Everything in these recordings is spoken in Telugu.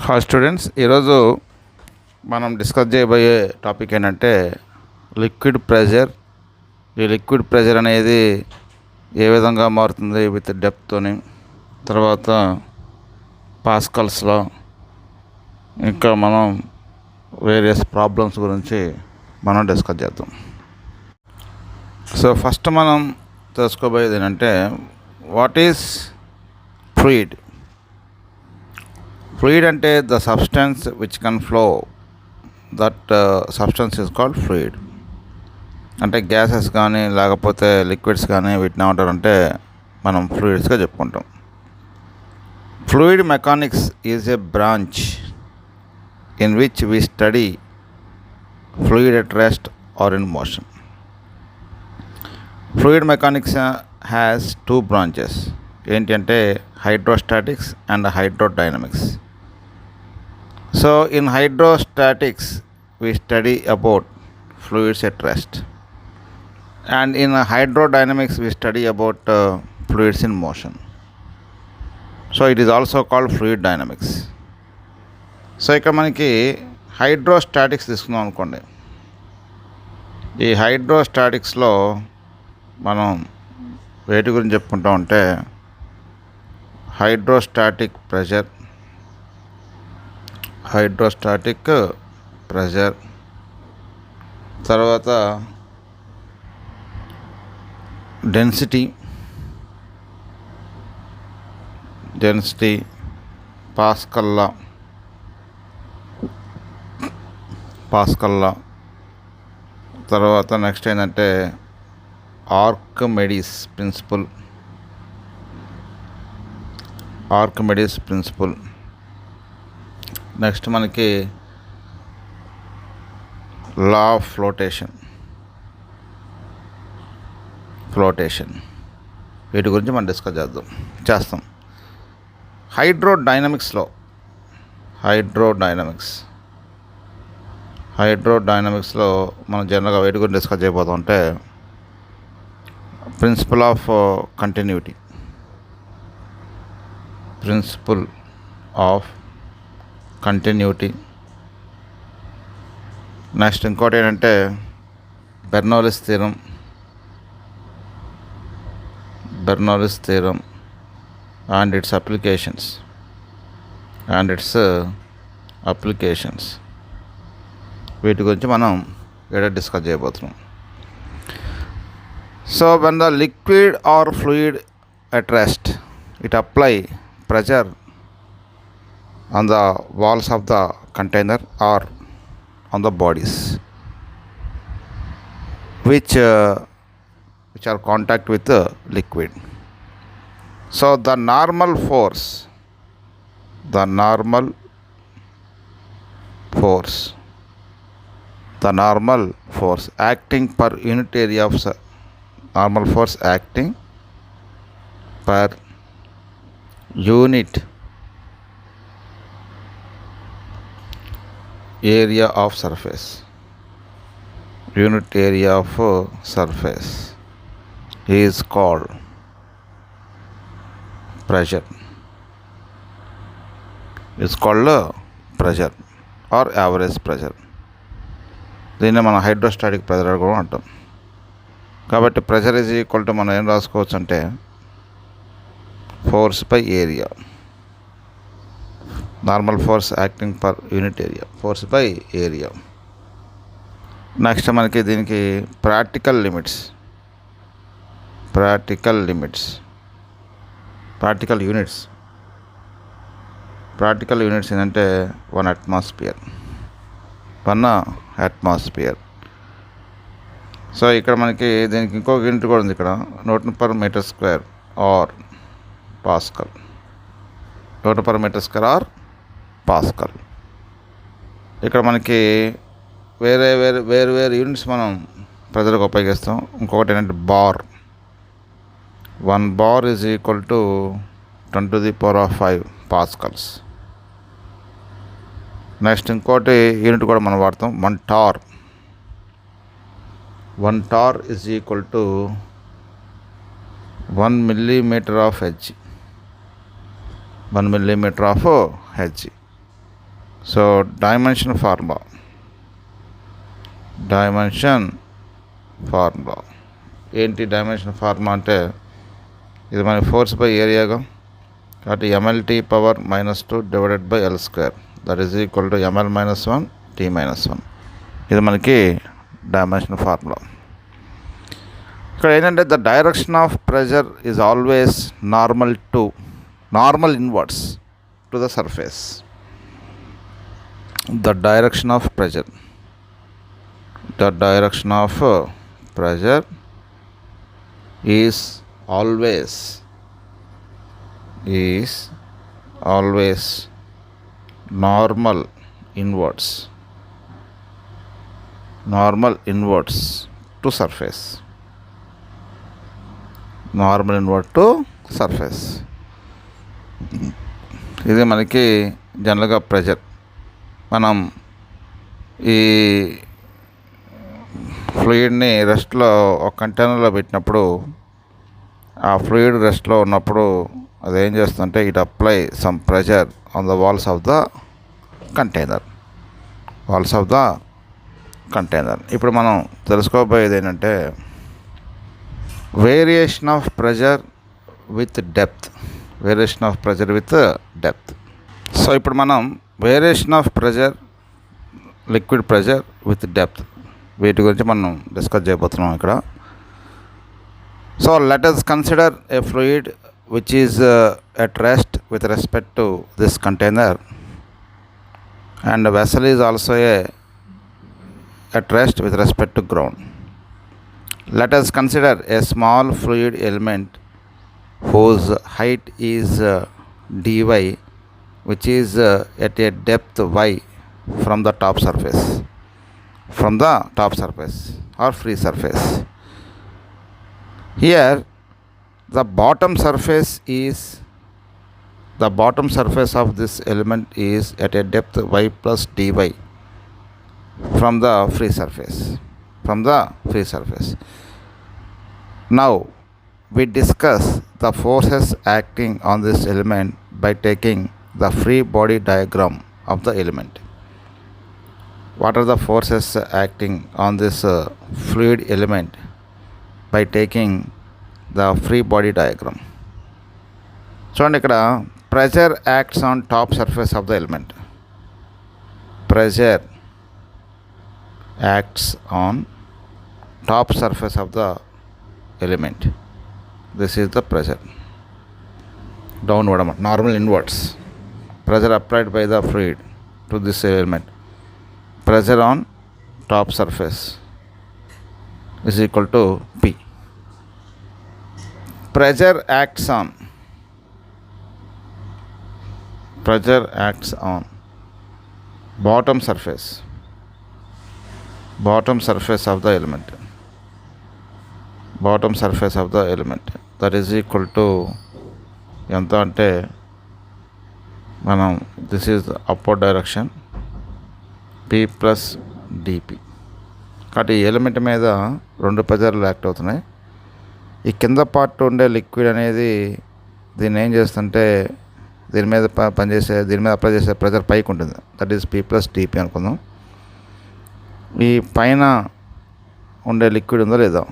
హాయ్ స్టూడెంట్స్, ఈరోజు మనం డిస్కస్ చేయబోయే టాపిక్ ఏంటంటే లిక్విడ్ ప్రెషర్. ఈ లిక్విడ్ ప్రెషర్ అనేది ఏ విధంగా మారుతుంది విత్ డెప్త్తోని, తర్వాత పాస్కల్స్లో, ఇంకా మనం వేరియస్ ప్రాబ్లమ్స్ గురించి మనం డిస్కస్ చేద్దాం. సో ఫస్ట్ మనం తెలుసుకోబోయేది ఏంటంటే వాట్ ఈస్ ఫ్లూయిడ్. ఫ్లూయిడ్ అంటే the substance which can flow, that substance is called fluid. అంటే గ్యాసెస్ కానీ లేకపోతే లిక్విడ్స్ కానీ వీటిని ఏమంటారంటే మనం ఫ్లూయిడ్స్గా చెప్పుకుంటాం. Fluid mechanics is a branch in which we study fluid at rest or in motion. Fluid mechanics has two branches. ఏంటి అంటే hydrostatics and hydrodynamics. So in hydrostatics we study about fluids at rest, and in hydrodynamics we study about fluids in motion. So it is also called fluid dynamics. So ఇక్కడ మనకి హైడ్రోస్టాటిక్స్ తీసుకుందాం అనుకోండి. ఈ హైడ్రోస్టాటిక్స్లో మనం వేటి గురించి చెప్పుకుంటాం అంటే హైడ్రోస్టాటిక్ ప్రెషర్, తర్వాత డెన్సిటీ, పాస్కల్లా, తర్వాత నెక్స్ట్ ఏంటంటే ఆర్కిమెడిస్ ప్రిన్సిపల్. నెక్స్ట్ మనకి లా ఆఫ్ ఫ్లోటేషన్. వీటి గురించి మనం డిస్కస్ చేస్తాం. హైడ్రోడైనమిక్స్లో మనం జనరల్గా వీటి గురించి డిస్కస్ చేయబోతాం అంటే ప్రిన్సిపల్ ఆఫ్ కంటిన్యూటీ. నెక్స్ట్ ఇంకోటి ఏంటంటే బెర్నౌల్లిస్ థీరం అండ్ ఇట్స్ అప్లికేషన్స్. వీటి గురించి మనం ఇక్కడ డిస్కస్ చేయబోతున్నాం. So when the liquid or fluid at rest, it apply pressure on the walls of the container or on the bodies which are contact with the liquid. So the normal force acting per unit area of unit area of surface is called pressure. Or average pressure. దీన్ని మనం హైడ్రోస్టాటిక్ ప్రెషర్ కూడా అంటాం. కాబట్టి ప్రెషర్ ఈజ్ ఈక్వల్ టు మనం ఏం రాసుకోవచ్చు అంటే force by area. Normal force acting per unit area, force by area. Next మనకి దీనికి ప్రాక్టికల్ యూనిట్స్ ఏంటంటే 1 atmosphere. సో ఇక్కడ మనకి దీనికి ఇంకొక యూనిట్ కూడా ఉంది. ఇక్కడ newton per metre square or pascal. ఇక్కడ మనకి వేరు యూనిట్స్ మనం ప్రెజర్కి ఉపయోగిస్తాం. ఇంకొకటి ఏంటంటే bar. 1 bar is equal to 10⁵ pascals. Next ఇంకోటి యూనిట్ కూడా మనం వాడతాం 1 torr. 1 torr is equal to 1 millimeter of Hg. 1 millimeter of Hg. So dimension formula ఏంటి డైమెన్షన్ ఫార్ములా అంటే ఇది మన ఫోర్స్ బై ఏరియాగా కాబట్టి MLT power -2 divided by L², that is equal to ML - 1 T - 1. ఇది మనకి డైమెన్షన్ ఫార్ములా. ఇక్కడ ఏంటంటే the direction of pressure is always normal inwards to the surface. The direction of pressure is always normal inwards to surface. Normal inward to surface. ఇది మనకి జనరల్గా ప్రెజర్. మనం ఈ ఫ్లూయిడ్ని రెస్ట్లో ఒక కంటైనర్లో పెట్టినప్పుడు ఆ ఫ్లూయిడ్ రెస్ట్లో ఉన్నప్పుడు అదేం చేస్తుందంటే it apply some pressure on the walls of the container. ఇప్పుడు మనం తెలుసుకోబోయేది ఏంటంటే variation of pressure with depth. So ఇప్పుడు మనం variation of pressure, liquid pressure with depth, వీటి గురించి మనం డిస్కస్ చేయబోతున్నాం ఇక్కడ. So let us consider a fluid which is at rest with respect to this container, and the vessel is also at rest with respect to ground. Let us consider a small fluid element whose height is dy, which is at a depth y from the top surface or free surface. Here the bottom surface of this element is at a depth y plus dy from the free surface. Now we discuss the forces acting on this element by taking the free body diagram of the element. What are the forces acting on this fluid element by taking the free body diagram? చూడండి, ఇక్కడ pressure acts on top surface of the element. Pressure acts on top surface of the element. This is the pressure. Downward, normal inwards. Pressure applied by the fluid to this element. Pressure on top surface is equal to P. Pressure acts on bottom surface of the element. That is equal to ఎంత అంటే మనం this is upward direction P plus dP. కాబట్టి ఈ ఎలిమెంట్ మీద రెండు ప్రెజర్లు యాక్ట్ అవుతున్నాయి. ఈ కింద పార్ట్ ఉండే లిక్విడ్ అనేది దీన్ని ఏం చేస్తుంటే దీని మీద అప్లై చేసే ప్రెజర్ పైకి ఉంటుంది. That is P plus dP అనుకుందాం. ఈ పైన ఉండే లిక్విడ్ ఉందో లేదో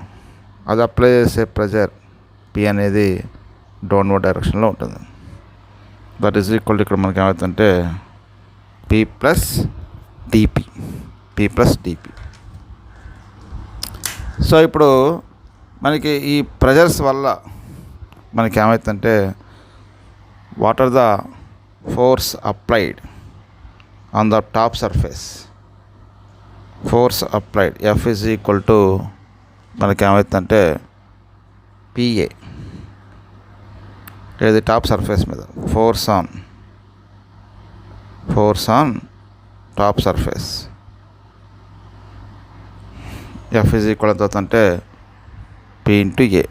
అది అప్లై చేసే ప్రెజర్ P అనేది డౌన్వర్డ్ డైరెక్షన్లో ఉంటుంది. దట్ ఈజ్ ఈక్వల్ ఇక్కడ మనకి ఏమవుతుందంటే P ప్లస్ dP. సో ఇప్పుడు మనకి ఈ ప్రెజర్స్ వల్ల మనకి ఏమవుతుందంటే what are the force applied on the top surface. F is equal to మనకి ఏమవుతుందంటే PA. ఇది టాప్ సర్ఫేస్ మీద force on top surface. F is equal ఎంత అవుతుందంటే P ఇంటూ A.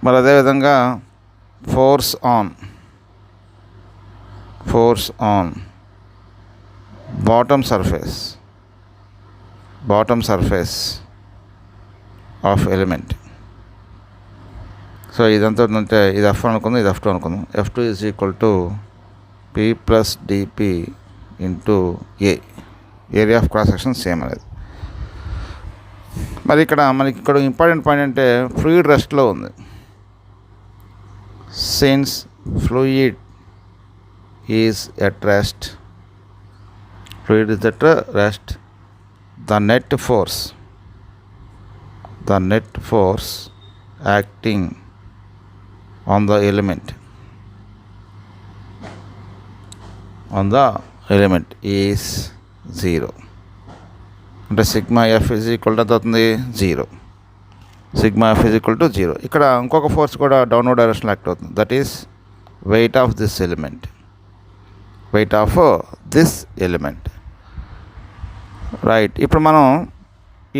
మరి అదేవిధంగా force on bottom surface of element. So ఇదంతా ఉందంటే ఇది F1 అనుకుందాం, ఇది F2 అనుకుందాం. F2 is equal to P plus DP into A, area of cross section same అనేది. మరి ఇక్కడ మనకి ఇక్కడ ఇంపార్టెంట్ పాయింట్ అంటే ఫ్లూయిడ్ రెస్ట్లో ఉంది. Since fluid is at rest, fluid is at rest, the net force acting on the element is 0. అంటే sigma F is equal to ఎంత అవుతుంది? 0. Sigma F is equal to 0. ఇక్కడ ఇంకొక ఫోర్స్ కూడా డౌన్వర్డ్ డైరెక్షన్లో యాక్ట్ అవుతుంది. That is weight of this element. Right. ఇప్పుడు మనం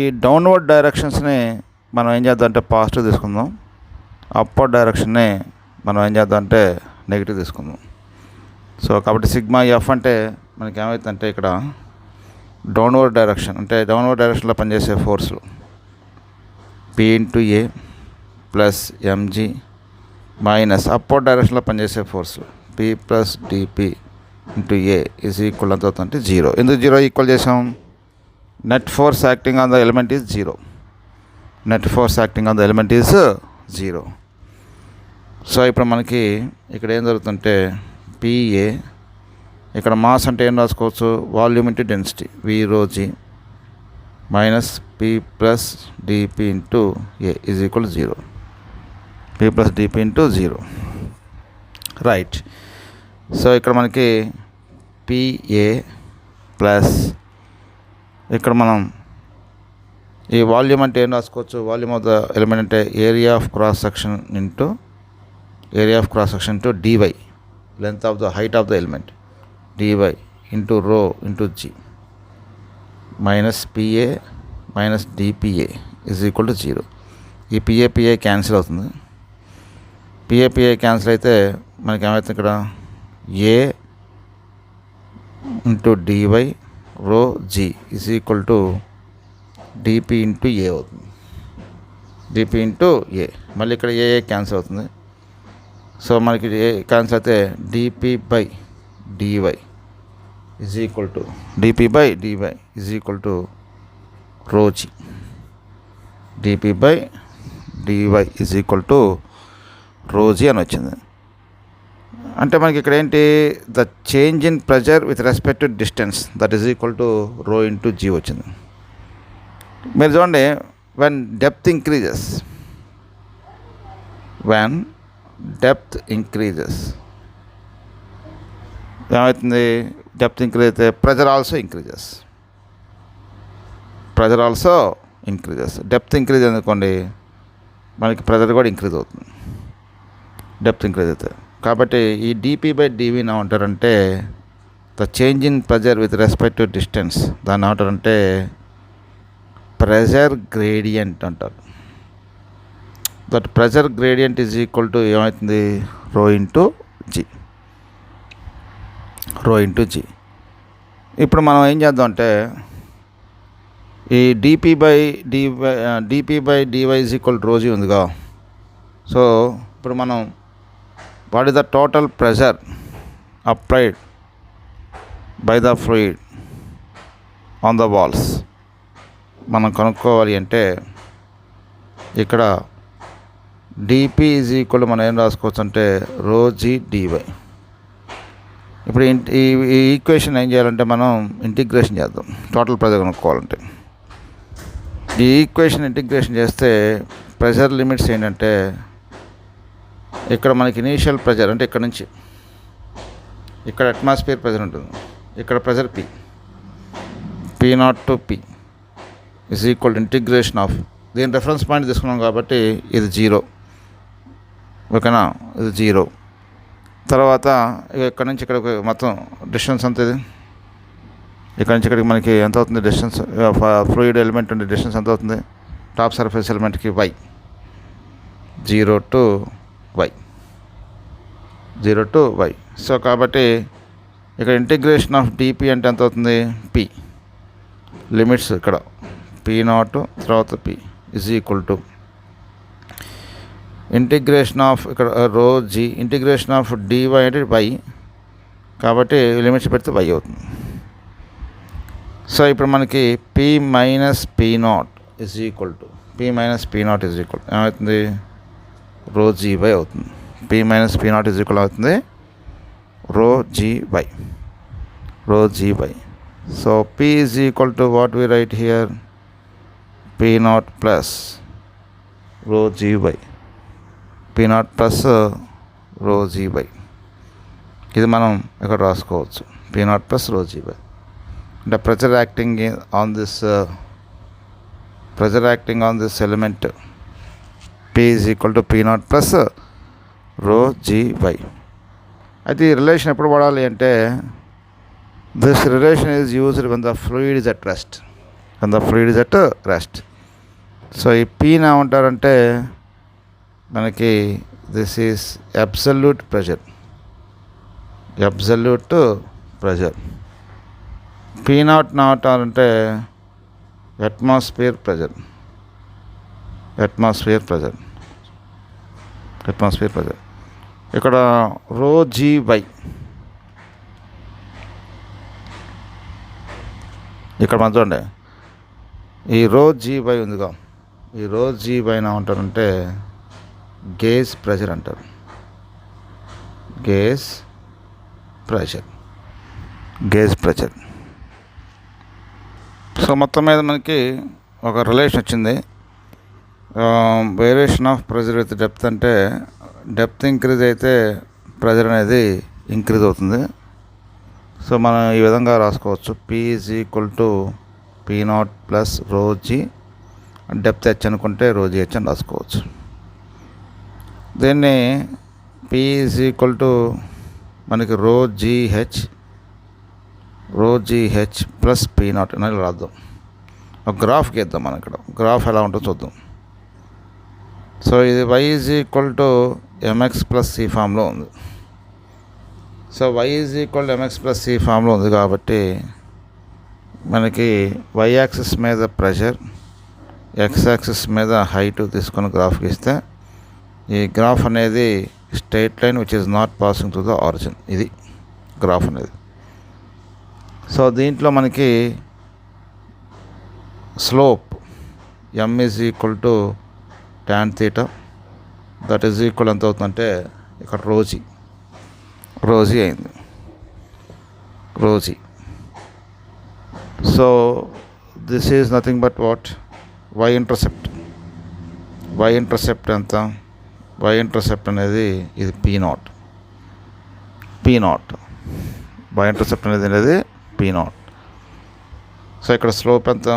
ఈ డౌన్వర్డ్ డైరెక్షన్స్ని మనం ఏం చేద్దాం అంటే పాజిటివ్ తీసుకుందాం, అప్వర్డ్ డైరెక్షన్ని మనం ఏం చేద్దాం అంటే నెగిటివ్ తీసుకుందాం. సో కాబట్టి సిగ్మా ఎఫ్ అంటే మనకి ఏమవుతుందంటే ఇక్కడ డౌన్వర్డ్ డైరెక్షన్ అంటే డౌన్వర్డ్ డైరెక్షన్లో పనిచేసే ఫోర్సులు P into A plus MG minus upward డైరెక్షన్లో పనిచేసే ఫోర్సులు P plus DP into A is equal ఎంత అవుతుందంటే 0. ఎందుకు 0 ఈక్వల్ చేసాం? Net force acting on the element is 0. So ఇప్పుడు మనకి ఇక్కడ ఏం జరుగుతుందంటే పిఏ, ఇక్కడ మాస్ అంటే ఏం రాసుకోవచ్చు? Volume into density V rho G minus P plus DP into A is equal 0. P plus DP into 0. Right. So ఇక్కడ మనకి పిఏ ప్లస్ ఇక్కడ మనం ఈ వాల్యూమ్ అంటే ఏం రాసుకోవచ్చు? వాల్యూమ్ ఆఫ్ ద ఎలిమెంట్ అంటే area of cross section into DY, length of the height of the element, DY into rho into G minus PA minus DPA is equal to 0. ఈ పిఏ క్యాన్సిల్ అవుతుంది. పిఏ క్యాన్సిల్ అయితే మనకి ఏమవుతుంది? ఇక్కడ A into DY rho G is equal to DP into A అవుతుంది. డిపి ఇంటూ ఏ, మళ్ళీ ఇక్కడ ఏ క్యాన్సిల్ అవుతుంది. సో మనకి ఏ క్యాన్సిల్ అయితే DP by DY is equal to rho G. DP by DY is equal to rho G అని వచ్చింది. అంటే మనకి ఇక్కడ ఏంటి? The change in pressure with respect to distance that is equal to rho into G వచ్చింది. మీరు చూడండి, వెన్ డెప్త్ ఇంక్రీజెస్ ఏమవుతుంది? డెప్త్ ఇంక్రీజ్ అయితే pressure also increases. Depth increase అనుకోండి, మనకి ప్రెజర్ కూడా ఇంక్రీజ్ అవుతుంది డెప్త్ ఇంక్రీజ్ అయితే. కాబట్టి ఈ డిపి బై డివి ఏమంటారంటే the change in pressure with respect to distance, దాన్ని ఏమంటారంటే ప్రెజర్ గ్రేడియంట్ అంటారు. That pressure gradient is equal to ఏమవుతుంది? రో ఇంటూ జీ. ఇప్పుడు మనం ఏం చేద్దాం అంటే ఈ DP by DY is equal to rho ఉందిగా. సో ఇప్పుడు మనం what is the total pressure applied by the fluid on the walls మనం కనుక్కోవాలి అంటే ఇక్కడ డిపి ఈజ్ ఈక్వల్ మనం ఏం రాసుకోవచ్చు అంటే రో జీ డివై. ఇప్పుడు ఈ ఈక్వేషన్ ఏం చేయాలంటే మనం ఇంటిగ్రేషన్ చేద్దాం. టోటల్ ప్రెజర్ కనుక్కోవాలంటే ఈ ఈక్వేషన్ ఇంటిగ్రేషన్ చేస్తే ప్రెజర్ లిమిట్స్ ఏంటంటే ఇక్కడ మనకి ఇనీషియల్ ప్రెజర్ అంటే ఇక్కడ నుంచి ఇక్కడ అట్మాస్ఫియర్ ప్రెజర్ ఉంటుంది, ఇక్కడ pressure P not to P is equal integration of, దీని రెఫరెన్స్ పాయింట్ తీసుకున్నాం కాబట్టి ఇది 0, ఓకేనా? ఇది 0. తర్వాత ఇక్కడ నుంచి ఇక్కడ మొత్తం డిస్టెన్స్ అంత ఇది ఇక్కడ నుంచి ఇక్కడికి మనకి ఎంత అవుతుంది డిస్టెన్స్? ఫ్లూయిడ్ ఎలిమెంట్ ఉండే డిస్టెన్స్ ఎంత అవుతుంది? టాప్ సర్ఫేస్ ఎలిమెంట్కి y 0 to y. సో కాబట్టి ఇక్కడ ఇంటిగ్రేషన్ ఆఫ్ డిపి అంటే ఎంత అవుతుంది? పి లిమిట్స్ ఇక్కడ p0 తర్వాత p is equal to integration of ఇక్కడ rho g, integration of dy అంటే y కాబట్టి లిమిట్స్ పెడితే y అవుతుంది. సో ఇప్పుడు మనకి p minus p naught is equal to ఏమవుతుంది, రో జీ బై అవుతుంది. p minus p naught is equal అవుతుంది rho g by. So p is equal to what we write here, p naught plus rho g by, p naught plus rho g by. ఇది మనం ఇక్కడ రాసుకోవచ్చు, P naught plus rho g by. అంటే pressure acting on this element p is equal to p naught plus rho g by. అయితే ఈ రిలేషన్ ఎప్పుడు వాడాలి అంటే, this relation is used when the fluid is at rest. So ఈ పీని ఏమంటారంటే మనకి this is absolute pressure. P nought అంటే అట్మాస్ఫియర్ ప్రెజర్. ఇక్కడ రో జీ బై, ఇక్కడ మనం చూడండి ఈ రో జీ బై ఉందిగా, ఈ రో జీ బైన ఏమంటారంటే గేజ్ ప్రెషర్ అంటారు. Gauge pressure. సో మొత్తం మీద మనకి ఒక రిలేషన్ వచ్చింది. Variation of pressure with depth అంటే డెప్త్ ఇంక్రీజ్ అయితే ప్రెజర్ అనేది ఇంక్రీజ్ అవుతుంది. సో మనం ఈ విధంగా రాసుకోవచ్చు, p is equal to p naught plus rho G, depth h అనుకుంటే రో జీ హెచ్ అని రాసుకోవచ్చు. దీన్ని p ఈజ్ ఈక్వల్ టు మనకి rho G H plus P naught అనేది రాద్దాం. ఒక గ్రాఫ్ గీద్దాం. మనం ఇక్కడ గ్రాఫ్ ఎలా ఉంటుందో చూద్దాం. సో ఇది y is equal to mx plus c ఫామ్లో ఉంది. So y is equal to mx plus c ఫామ్లో ఉంది కాబట్టి మనకి y యాక్సిస్ మీద ప్రెషర్, x యాక్సిస్ మీద హైట్ తీసుకొని గ్రాఫ్ గీస్తే ఈ గ్రాఫ్ అనేది straight line which is not passing to the origin. ఇది గ్రాఫ్ అనేది. సో దీంట్లో మనకి slope m is equal to tan θ, that is equal ఎంత అవుతుందంటే ఇక్కడ రోజీ అయింది. So this is nothing but what, y intercept ఎంత, y ఇంటర్సెప్ట్ అనేది ఇది పీ నాట్. y ఇంటర్సెప్ట్ అనేది పీ నాట్. సో ఇక్కడ స్లోప్ ఎంత,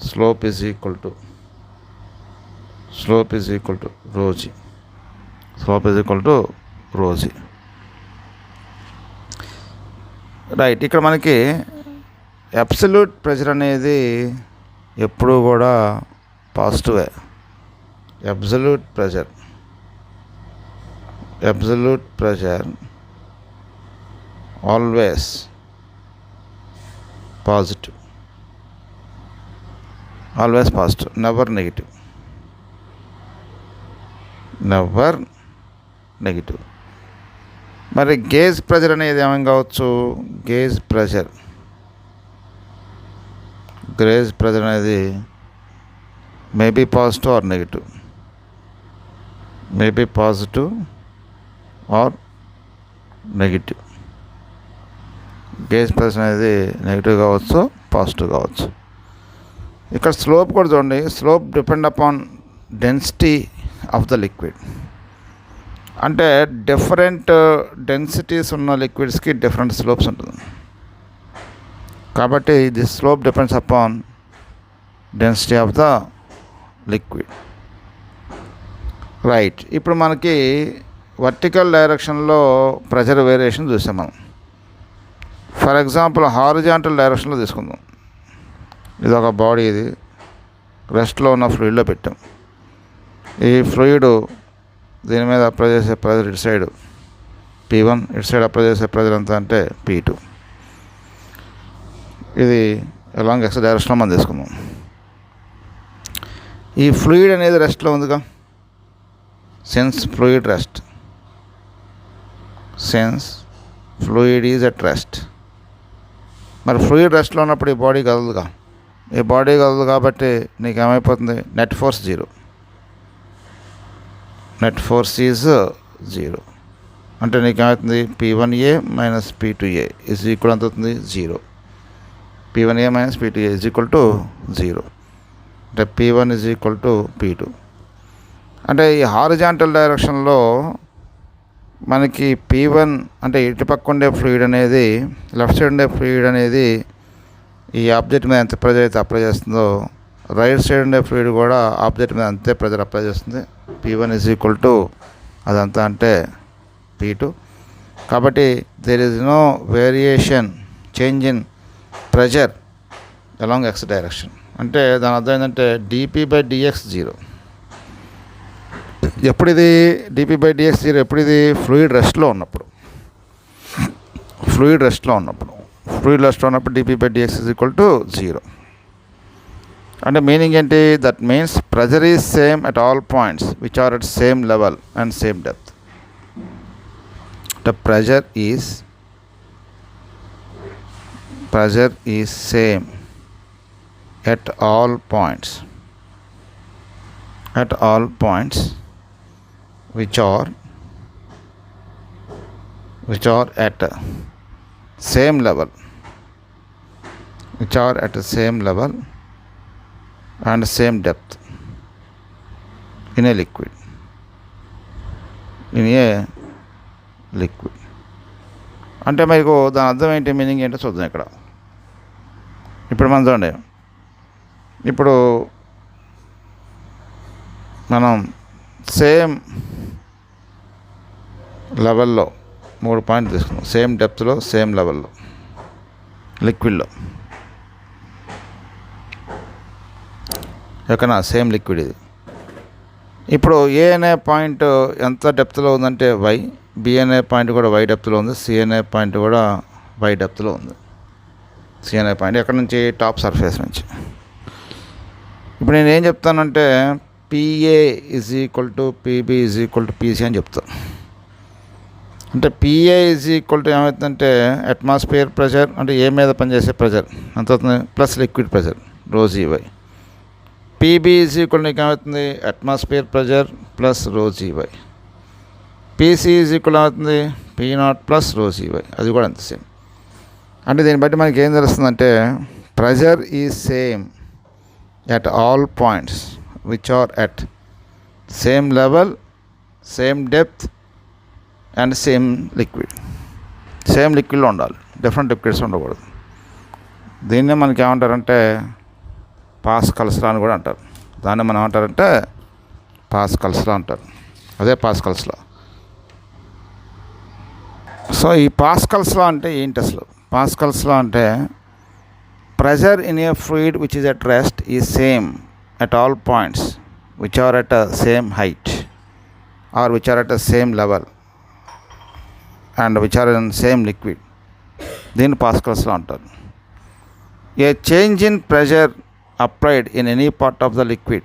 slope is equal to rho g. Right. ఇక్కడ మనకి అబ్సల్యూట్ ప్రెషర్ అనేది ఎప్పుడూ కూడా పాజిటివే. Absolute pressure always positive, never negative. మరి గేజ్ ప్రెషర్ అనేది ఏమేమి కావచ్చు, గేజ్ ప్రెషర్ అనేది maybe positive or negative. Gauge pressure అనేది నెగిటివ్ కావచ్చు, పాజిటివ్ కావచ్చు. ఇక్కడ స్లోప్ కూడా చూడండి, slope depend upon density of the liquid. అంటే డిఫరెంట్ డెన్సిటీస్ ఉన్న లిక్విడ్స్కి డిఫరెంట్ స్లోప్స్ ఉంటుంది. కాబట్టి this slope depends upon density of the liquid. Right. ఇప్పుడు మనకి వర్టికల్ డైరెక్షన్లో ప్రెషర్ వేరియేషన్ చూసాం మనం. ఫర్ ఎగ్జాంపుల్ హారిజాంటల్ డైరెక్షన్లో తీసుకుందాం. ఇది ఒక బాడీ, ఇది రెస్ట్లో ఉన్న ఫ్లూయిడ్లో పెట్టాం. ఈ ఫ్లూయిడ్ దీని మీద అప్లై చేసే ప్రెజర్ ఇటు సైడ్ P1, ఇటు సైడ్ అప్లై చేసే ప్రెజర్ ఎంత అంటే P2. ఇది అలాంగ్ ఎక్స్ డైరెక్షన్లో మనం తీసుకుందాం. ఈ ఫ్లూయిడ్ అనేది రెస్ట్లో ఉందిగా, sense fluid rest, fluid is at rest. మరి ఫ్లూయిడ్ రెస్ట్లో ఉన్నప్పుడు ఈ బాడీ కదలదుగా. ఈ బాడీ కదలదు కాబట్టి నీకు ఏమైపోతుంది, net force zero. Net force is zero. అంటే నీకు ఏమవుతుంది, P1A minus P2A is equal ఎంత అవుతుంది, zero. P1A minus P2A is equal to zero. అంటే P1 is equal to P2. అంటే ఈ హారిజాంటల్ డైరెక్షన్లో మనకి P1 అంటే ఇటుపక్క ఉండే ఫ్లూయిడ్ అనేది, లెఫ్ట్ సైడ్ ఉండే ఫ్లూయిడ్ అనేది ఈ ఆబ్జెక్ట్ మీద ఎంత ప్రెజర్ అయితే అప్లై చేస్తుందో, రైట్ సైడ్ ఉండే ఫ్లూయిడ్ కూడా ఆబ్జెక్ట్ మీద అంతే ప్రెజర్ అప్లై చేస్తుంది. P1 ఈజ్ ఈక్వల్ టు అదంతా అంటే P2. కాబట్టి there is no variation, change in pressure along x direction. అంటే దాని అర్థం ఏంటంటే dP/dx జీరో. ఎప్పుడు ఇది dP/dx జీరో? ఎప్పుడు ఇది ఫ్లూయిడ్ రెస్ట్లో ఉన్నప్పుడు. ఫ్లూయిడ్ రెస్ట్లో ఉన్నప్పుడు dP/dx is equal to zero. అంటే మీనింగ్ ఏంటి? That means pressure is same at all points which are at same level and same depth. The pressure is same at all points which are at same level and same depth in a liquid. అంటే మీకు దాని అర్థం ఏంటి, మీనింగ్ ఏంటో చూద్దాం ఇక్కడ. ఇప్పుడు మనం చూడండి, ఇప్పుడు మనం సేమ్ లెవెల్లో 3 పాయింట్లు తీసుకున్నాం. సేమ్ డెప్త్లో, సేమ్ లెవెల్లో లిక్విడ్లో. ఎక్కడన్నా సేమ్ లిక్విడ్ ఇది. ఇప్పుడు ఏ అనే పాయింట్ ఎంత డెప్త్లో ఉందంటే y, B అనే పాయింట్ కూడా y డెప్త్లో ఉంది, C అనే పాయింట్ కూడా y డెప్త్లో ఉంది. C అనే పాయింట్ ఎక్కడి నుంచి, టాప్ సర్ఫేస్ నుంచి. ఇప్పుడు నేను ఏం చెప్తానంటే PA is equal to PB is equal to PC అని చెప్తాను. అంటే PA ఈజ్ ఈక్వల్ టు ఏమవుతుందంటే అట్మాస్ఫియర్ ప్రెషర్, అంటే ఏ మీద పనిచేసే ప్రెషర్ ఎంత అవుతుంది, plus liquid pressure ρgy. PB is equal నీకు ఏమవుతుంది, atmosphere pressure plus ρgy. PC is equal అవుతుంది P0 ప్లస్ ρgy. అది కూడా అంత సేమ్. అంటే దీన్ని బట్టి మనకి ఏం తెలుస్తుందంటే pressure is same at all points which are at same level, same depth and same liquid. Same లిక్విడ్లో ఉండాలి, డిఫరెంట్ లిక్విడ్స్ ఉండకూడదు. దీన్నే మనకి ఏమంటారంటే పాస్కల్స్ లా అని కూడా అంటారు. దాన్ని మనం ఏమంటారంటే పాస్కల్స్ లా అంటారు. అదే పాస్కల్స్ లా. సో ఈ పాస్కల్స్ లా అంటే ఏంటి అసలు? పాస్కల్స్ లా అంటే pressure in a fluid which is at rest is same at all points which are at same height or which are at same level and which are in same liquid. దీన్ని పాస్కల్స్ లా అంటారు. A change in pressure applied in any part of the liquid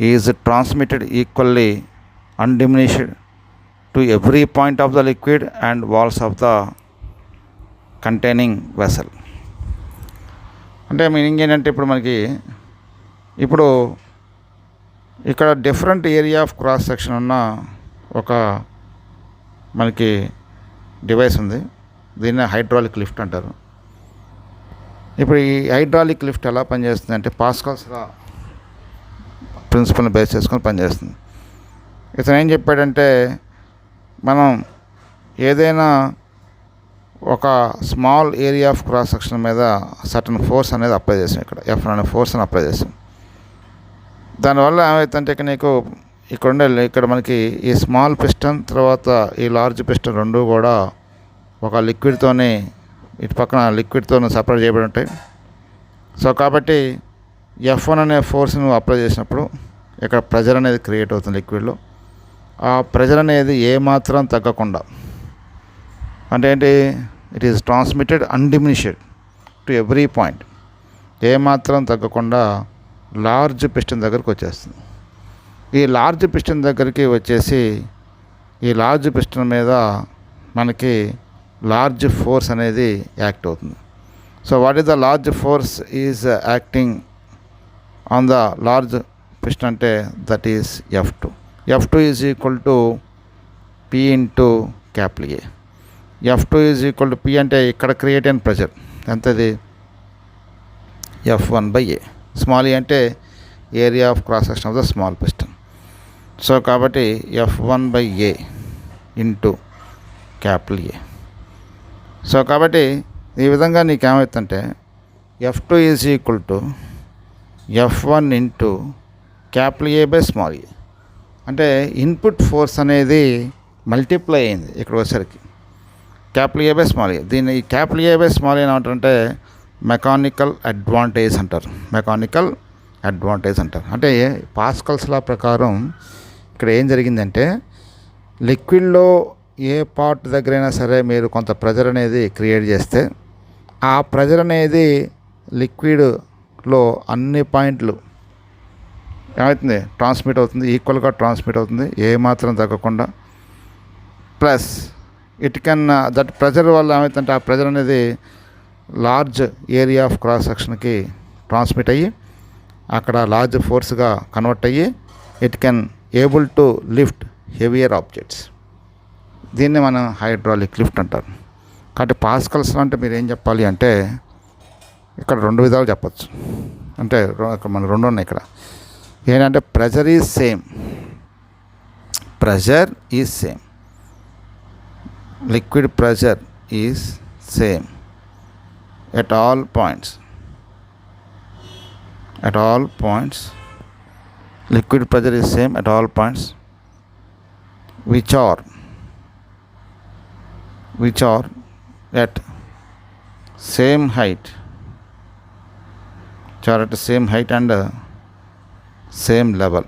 is transmitted equally undiminished to every point of the liquid and walls of the containing vessel. అంటే మీనింగ్ ఏంటంటే ఇప్పుడు మనకి ఇప్పుడు ఇక్కడ different area of cross section ఉన్న ఒక మనకి డివైస్ ఉంది. దీన్ని హైడ్రాలిక్ లిఫ్ట్ అంటారు. ఇప్పుడు ఈ హైడ్రాలిక్ లిఫ్ట్ ఎలా పనిచేస్తుంది అంటే పాస్కల్స్ లా ప్రిన్సిపల్ని బేస్ చేసుకొని పనిచేస్తుంది. ఇతను ఏం చెప్పాడంటే మనం ఏదైనా ఒక small area of cross section మీద సర్టన్ ఫోర్స్ అనేది అప్లై చేసాం. ఇక్కడ F అనే ఫోర్స్ని అప్లై చేసాం. దానివల్ల ఏమవుతుందంటే నీకు ఇక్కడ మనకి ఈ స్మాల్ పిస్టన్ తర్వాత ఈ లార్జ్ పిస్టన్ రెండు కూడా ఒక లిక్విడ్తోనే ఇటు పక్కన లిక్విడ్తో సపరేట్ చేయబడి ఉంటాయి. సో కాబట్టి F1 అనే ఫోర్స్ నువ్వు అప్లై చేసినప్పుడు ఇక్కడ ప్రెజర్ అనేది క్రియేట్ అవుతుంది లిక్విడ్లో. ఆ ప్రెజర్ అనేది ఏమాత్రం తగ్గకుండా, అంటే ఏంటి, it is transmitted undiminished to every point. ఏమాత్రం తగ్గకుండా లార్జ్ పిస్టన్ దగ్గరికి వచ్చేస్తుంది. ఈ లార్జ్ పిస్టన్ దగ్గరికి వచ్చేసి ఈ లార్జ్ పిస్టన్ మీద మనకి లార్జ్ ఫోర్స్ అనేది యాక్ట్ అవుతుంది. So what is the large force is acting on the large piston అంటే that is F2. F2 is equal to P into capital A. F2 is equal to P అంటే ఇక్కడ క్రియేట్ అయిన ప్రెషర్ ఎంతది F1/A. స్మాల్ ఏ అంటే area of cross section of the small piston. So కాబట్టి F1/A into capital A. So కాబట్టి ఈ విధంగా నీకు ఏమవుతుందంటే F2 is equal to F1 into capital A by small a. అంటే ఇన్పుట్ ఫోర్స్ అనేది మల్టిప్లై అయింది ఇక్కడ వచ్చేసరికి capital A by small a. దీన్ని ఈ capital A by small a ఏమంటారంటే మెకానికల్ అడ్వాంటేజ్ అంటారు. మెకానికల్ అడ్వాంటేజ్ అంటారు. అంటే పాస్కల్స్ లా ప్రకారం ఇక్కడ ఏం జరిగిందంటే లిక్విడ్లో ఏ పార్ట్ దగ్గరైనా సరే మీరు కొంత ప్రెజర్ అనేది క్రియేట్ చేస్తే ఆ ప్రెజర్ అనేది లిక్విడ్లో అన్ని పాయింట్లు ఏమవుతుంది ట్రాన్స్మిట్ అవుతుంది, ఈక్వల్గా ట్రాన్స్మిట్ అవుతుంది ఏమాత్రం తగ్గకుండా. Plus it can that pressure వల్ల ఏమవుతుందంటే ఆ ప్రెజర్ అనేది లార్జ్ ఏరియా ఆఫ్ క్రాస్ సెక్షన్కి ట్రాన్స్మిట్ అయ్యి అక్కడ లార్జ్ ఫోర్స్గా కన్వర్ట్ అయ్యి it can able to lift heavier objects. దీన్ని మనం హైడ్రాలిక్ లిఫ్ట్ అంటారు. కాబట్టి పాస్కల్స్ అంటే మీరు ఏం చెప్పాలి అంటే ఇక్కడ రెండు విధాలు చెప్పచ్చు. అంటే ఇక్కడ మన రెండు ఉన్నాయి ఇక్కడ. ఏంటంటే pressure is same, pressure is same, liquid pressure is same at all points. At all points, liquid pressure is same at all points which are at same height, which are at the same height and same level,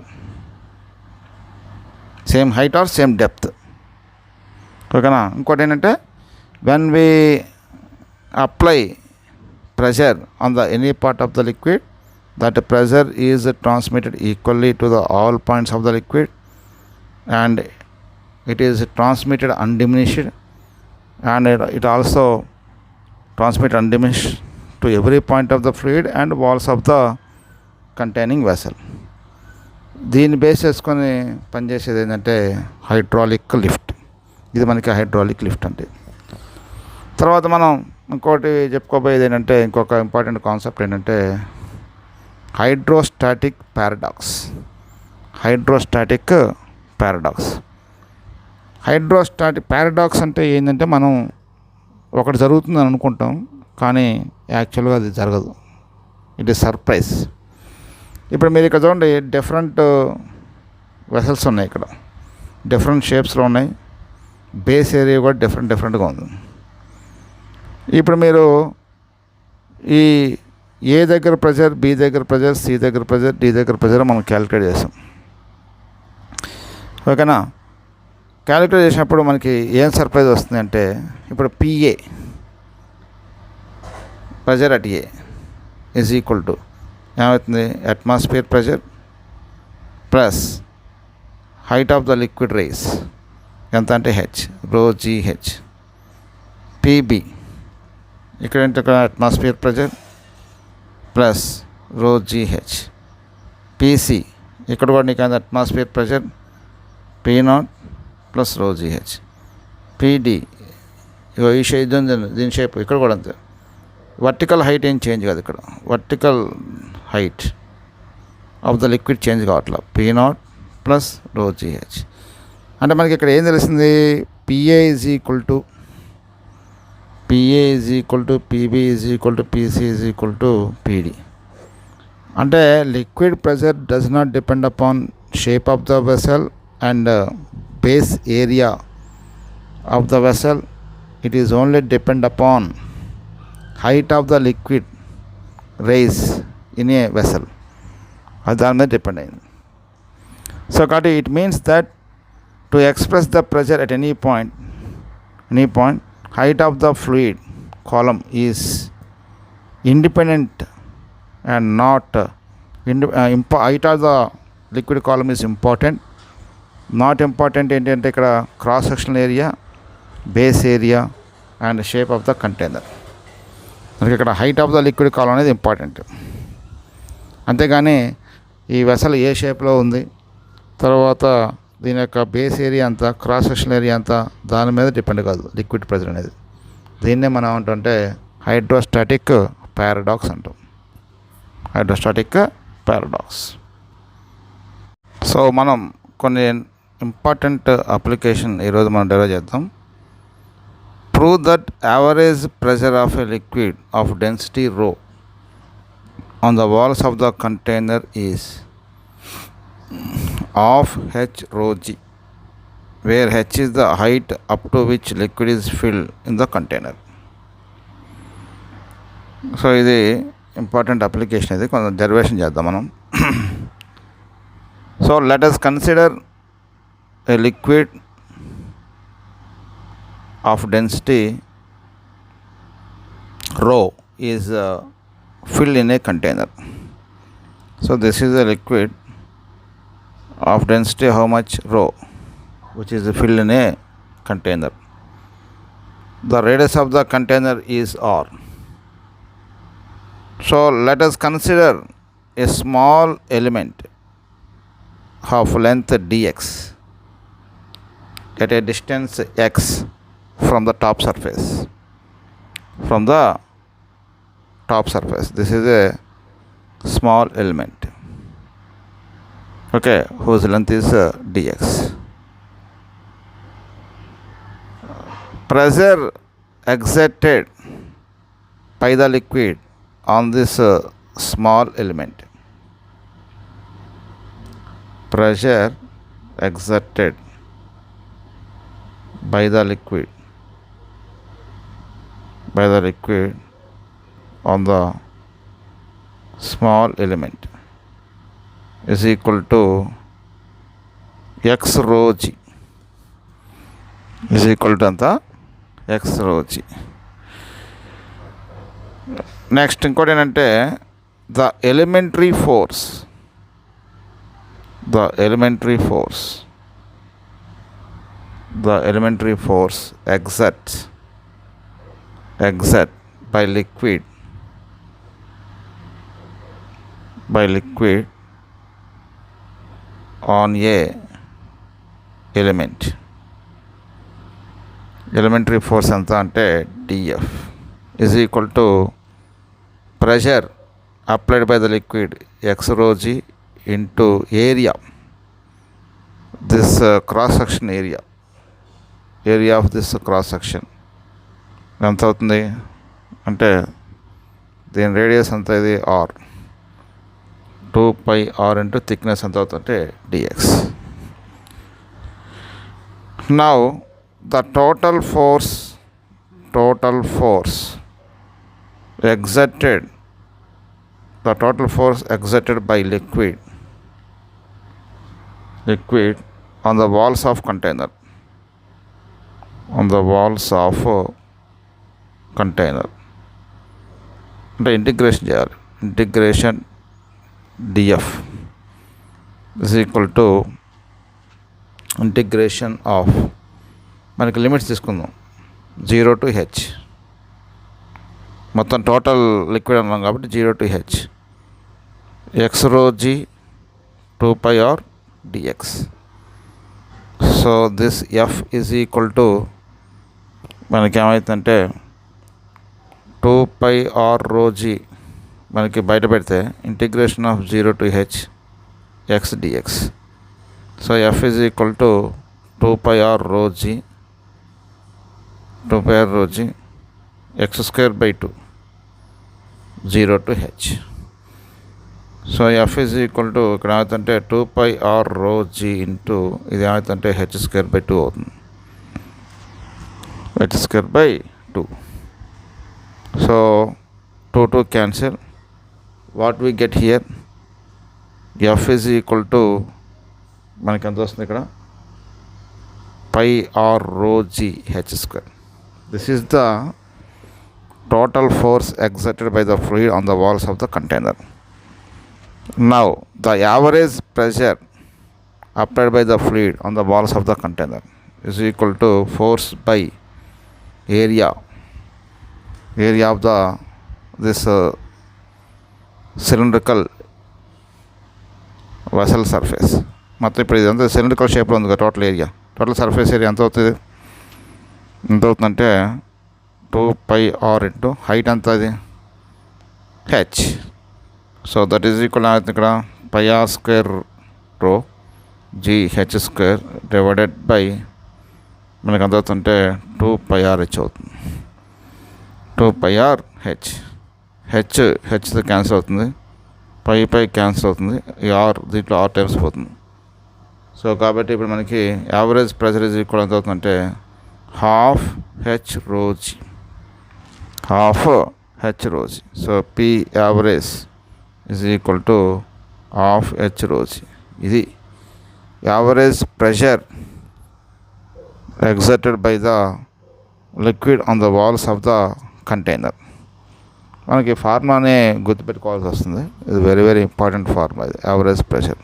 same height or same depth. ఓకేనా? ఇంకోటి ఏంటంటే when we apply pressure on the any part of the liquid, that pressure is transmitted equally to the all points of the liquid and it is transmitted undiminished, and it also transmitted undiminished to every point of the fluid and walls of the containing vessel. దీన్ని బేస్ చేసుకొని పనిచేసేది ఏంటంటే హైడ్రాలిక్ లిఫ్ట్. ఇది మనకి హైడ్రాలిక్ లిఫ్ట్ అంటే. తర్వాత మనం ఇంకోటి చెప్పుకోబోయేది ఏంటంటే ఇంకొక ఇంపార్టెంట్ కాన్సెప్ట్ ఏంటంటే hydrostatic paradox. Hydrostatic paradox. Hydrostatic paradox అంటే ఏంటంటే మనం ఒకటి జరుగుతుందని అనుకుంటాం కానీ యాక్చువల్గా అది జరగదు. It is surprise. ఇప్పుడు మీరు ఇక్కడ చూడండి డిఫరెంట్ వెసల్స్ ఉన్నాయి ఇక్కడ, డిఫరెంట్ షేప్స్లో ఉన్నాయి, బేస్ ఏరియా కూడా డిఫరెంట్గా ఉంది. ఇప్పుడు మీరు ఈ ఏ దగ్గర ప్రెజర్, బి దగ్గర ప్రెజర్, సి దగ్గర ప్రెజర్, డి దగ్గర ప్రెజర్ మనం క్యాలిక్యులేట్ చేస్తాం. ఓకేనా? క్యాలిక్యులేట్ చేసినప్పుడు మనకి ఏం సర్ప్రైజ్ వస్తుంది అంటే ఇప్పుడు PA pressure at A is equal to ఏమవుతుంది atmosphere pressure plus height of the liquid raise ఎంత అంటే హెచ్ ρgh. పిబి ఇక్కడ ఏంటి atmosphere pressure plus ρgh. PC ఇక్కడ కూడా నీకు atmosphere pressure P0 plus ρgh. PD ఇగో ఈ షేప్ దీని షేప్ ఇక్కడ కూడా అంతే. వర్టికల్ హైట్ ఏం చేంజ్ కాదు ఇక్కడ, vertical height of the liquid change కావట్లా. P0 plus ρgh. అంటే మనకి ఇక్కడ ఏం తెలిసింది, PA is equal to PB is equal to PC is equal to PD. అంటే liquid pressure does not depend upon shape of the vessel and base area of the vessel. It is only depend upon height of the liquid raise in a vessel. అది దాని మీద డిపెండ్ అయింది. సో కాబట్టి it means that to express the pressure at any point, height of the fluid column is independent and not height of the liquid column is important. Not important ఏంటంటే ఇక్కడ cross sectional area, base area and shape of the container. మనకి ఇక్కడ హైట్ ఆఫ్ ద లిక్విడ్ కాలం అనేది ఇంపార్టెంట్. అంతేగాని ఈ వెసల్ ఏ షేప్లో ఉంది, తర్వాత దీని యొక్క బేస్ ఏరియా అంత, క్రాస్ సెక్షన్ ఏరియా అంత, దాని మీద డిపెండ్ కాదు లిక్విడ్ ప్రెజర్ అనేది. దీన్నే మనం ఏమంటుంటే హైడ్రోస్టాటిక్ పారాడాక్స్ అంటాం. Hydrostatic paradox. సో మనం కొన్ని ఇంపార్టెంట్ అప్లికేషన్ ఈరోజు మనం డెవలప్ చేద్దాం. Prove that average pressure of a liquid of density rho on the walls of the container is of h rho g, where h is the height up to which liquid is filled in the container. So ఇది ఇంపార్టెంట్ అప్లికేషన్. ఇది కొంచెం డెరివేషన్ చేద్దాం మనం. So let us consider a liquid of density rho is filled in a container. So this is a liquid of density how much rho, which is filled in a container. The radius of the container is r. So let us consider a small element of length dx at a distance x from the top surface. This is a small element, okay, whose length is dx. Pressure exerted by the liquid on this small element. Pressure exerted by the liquid on the small element is equal to x rho g, is equal to anta x rho g. Next ఇంకోటి ఏంటంటే the elementary force exert by liquid on a element. Elementary force ఎంత అంటే dF is equal to pressure applied by the liquid x rho g into area, this cross section area of this cross section ఎంత అవుతుంది అంటే దీని రేడియస్ అంతా ఇది r, 2πr into thickness ఎంత అవుతుందంటే dx. Now the total force exerted by liquid on the walls of container, అంటే ఇంటిగ్రేషన్ చేయాలి. Integration df is equal to integration of, మనకి లిమిట్స్ తీసుకుందాం 0 to h, మొత్తం టోటల్ లిక్విడ్ అన్నాం కాబట్టి 0 to h, x rho g 2πr dx. So this f is equal to మనకి ఏమవుతుందంటే 2πr rho g మనకి బయట పెడితే integration of 0 to h x dx. So f is equal to 2πr rho g x square by 2 0 to h. So f is equal to ఇక్కడ ఏమవుతుందంటే 2πr rho g ఇంటూ ఇది ఏమవుతుందంటే h square by 2 అవుతుంది, h square by 2. So 2 cancel. What we get here, f is equal to మనకి ఎంత వస్తుంది ఇక్కడ πr rho g h square. This is the total force exerted by the fluid on the walls of the container. Now the average pressure applied by the fluid on the walls of the container is equal to force by area area of this cylindrical vessel surface. మొత్తం ఇప్పుడు ఇదంతా సిలిండ్రికల్ షేప్లో ఉంది కదా total area. Total surface area ఎంత అవుతుంది? ఎంత అవుతుందంటే 2πr ఇంటూ హైట్ ఎంత అది H. So that is equal ఇక్కడ πr² రో GH² డివైడెడ్ బై మనకు ఎంత అవుతుంటే 2πrh అవుతుంది. 2πrh. హెచ్తో క్యాన్సిల్ అవుతుంది, పై క్యాన్సిల్ అవుతుంది, ఈ ఆర్ దీంట్లో ఆర్ టైమ్స్ పోతుంది. సో కాబట్టి ఇప్పుడు మనకి యావరేజ్ ప్రెషర్ ఈజ్ ఈక్వల్ ఎంత అవుతుందంటే ½ H rho g. So P average is equal to ½ H rho g. ఇది average pressure exerted by the liquid on the walls of the container. మనకి ఫార్ములానే గుర్తుపెట్టుకోవాల్సి వస్తుంది. ఇది వెరీ వెరీ ఇంపార్టెంట్ ఫార్ములా, ఇది average pressure.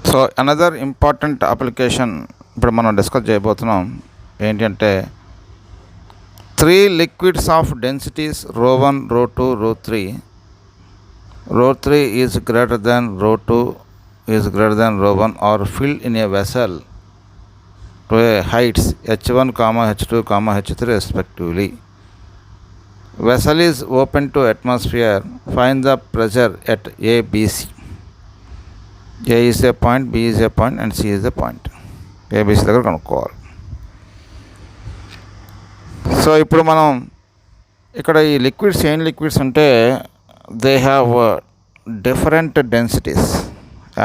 So another important application ఇప్పుడు మనం డిస్కస్ చేయబోతున్నాం ఏంటంటే 3 liquids of densities ρ1, ρ2, ρ3. ρ3 is greater than ρ2 is greater than ρ1 are filled in a vessel to a heights h1, h2, h3 respectively. Vessel is open to atmosphere. Find the pressure at A, B, C. A is a point, B is a point and C is a point. A, B, C దగ్గర కనుక్కోవాలి. సో ఇప్పుడు మనం ఇక్కడ ఈ లిక్విడ్స్ ఏం లిక్విడ్స్ అంటే they have different densities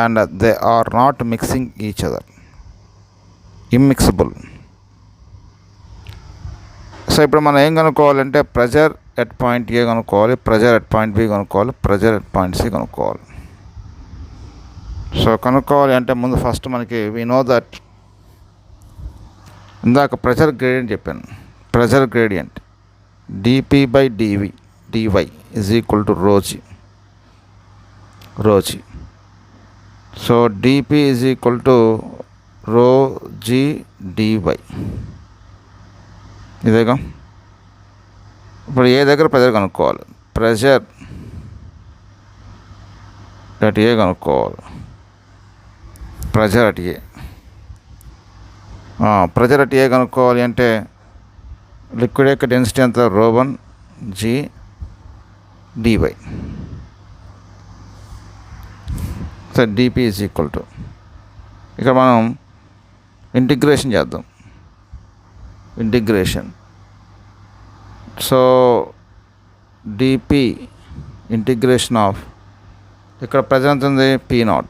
and they are not mixing each other, immiscible. So ఇప్పుడు మనం ఏం కనుక్కోవాలంటే ప్రెజర్ ఎట్ పాయింట్ ఏ కనుక్కోవాలి, ప్రెజర్ ఎట్ పాయింట్ బి కనుక్కోవాలి, ప్రెజర్ ఎట్ పాయింట్ సి కనుక్కోవాలి. సో కనుక్కోవాలి అంటే ముందు ఫస్ట్ మనకి వి నో దట్ ఇందాక ప్రెషర్ గ్రేడియంట్ చెప్పాను. Pressure gradient dP/dV is equal to rho g. So dP is equal to rho g dy. ఇదేగా ఇప్పుడు ఏ దగ్గర ప్రెజర్ కనుక్కోవాలి, ప్రెషర్ అట్ ఏ కనుక్కోవాలి, pressure at A. Pressure at A కనుక్కోవాలి అంటే లిక్విడ్ యొక్క డెన్సిటీ ఎంత ρ1 g dy. So dP is equal to ఇక్కడ మనం ఇంటిగ్రేషన్ చేద్దాం. Integration so dP integration of ఇక్కడ ప్రెజర్ ఎంత ఉంది P0,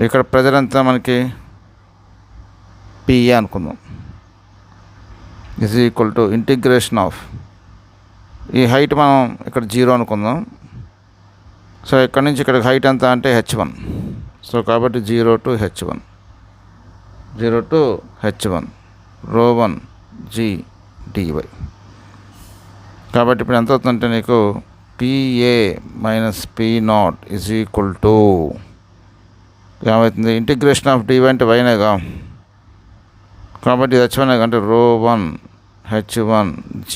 ఇక్కడ ప్రెజర్ ఎంత మనకి PA అనుకుందాం, is equal to integration of ఈ హైట్ మనం ఇక్కడ 0 అనుకుందాం. సో ఇక్కడ నుంచి ఇక్కడ హైట్ ఎంత అంటే h1. సో కాబట్టి 0 to h1 ρ1 g dy. కాబట్టి ఇప్పుడు ఎంత అవుతుందంటే నీకు PA minus P0 is equal to ఏమవుతుంది, ఇంటిగ్రేషన్ ఆఫ్ dy అంటే వైనేగా, కాబట్టి h1 అంటే ρ1 h1g.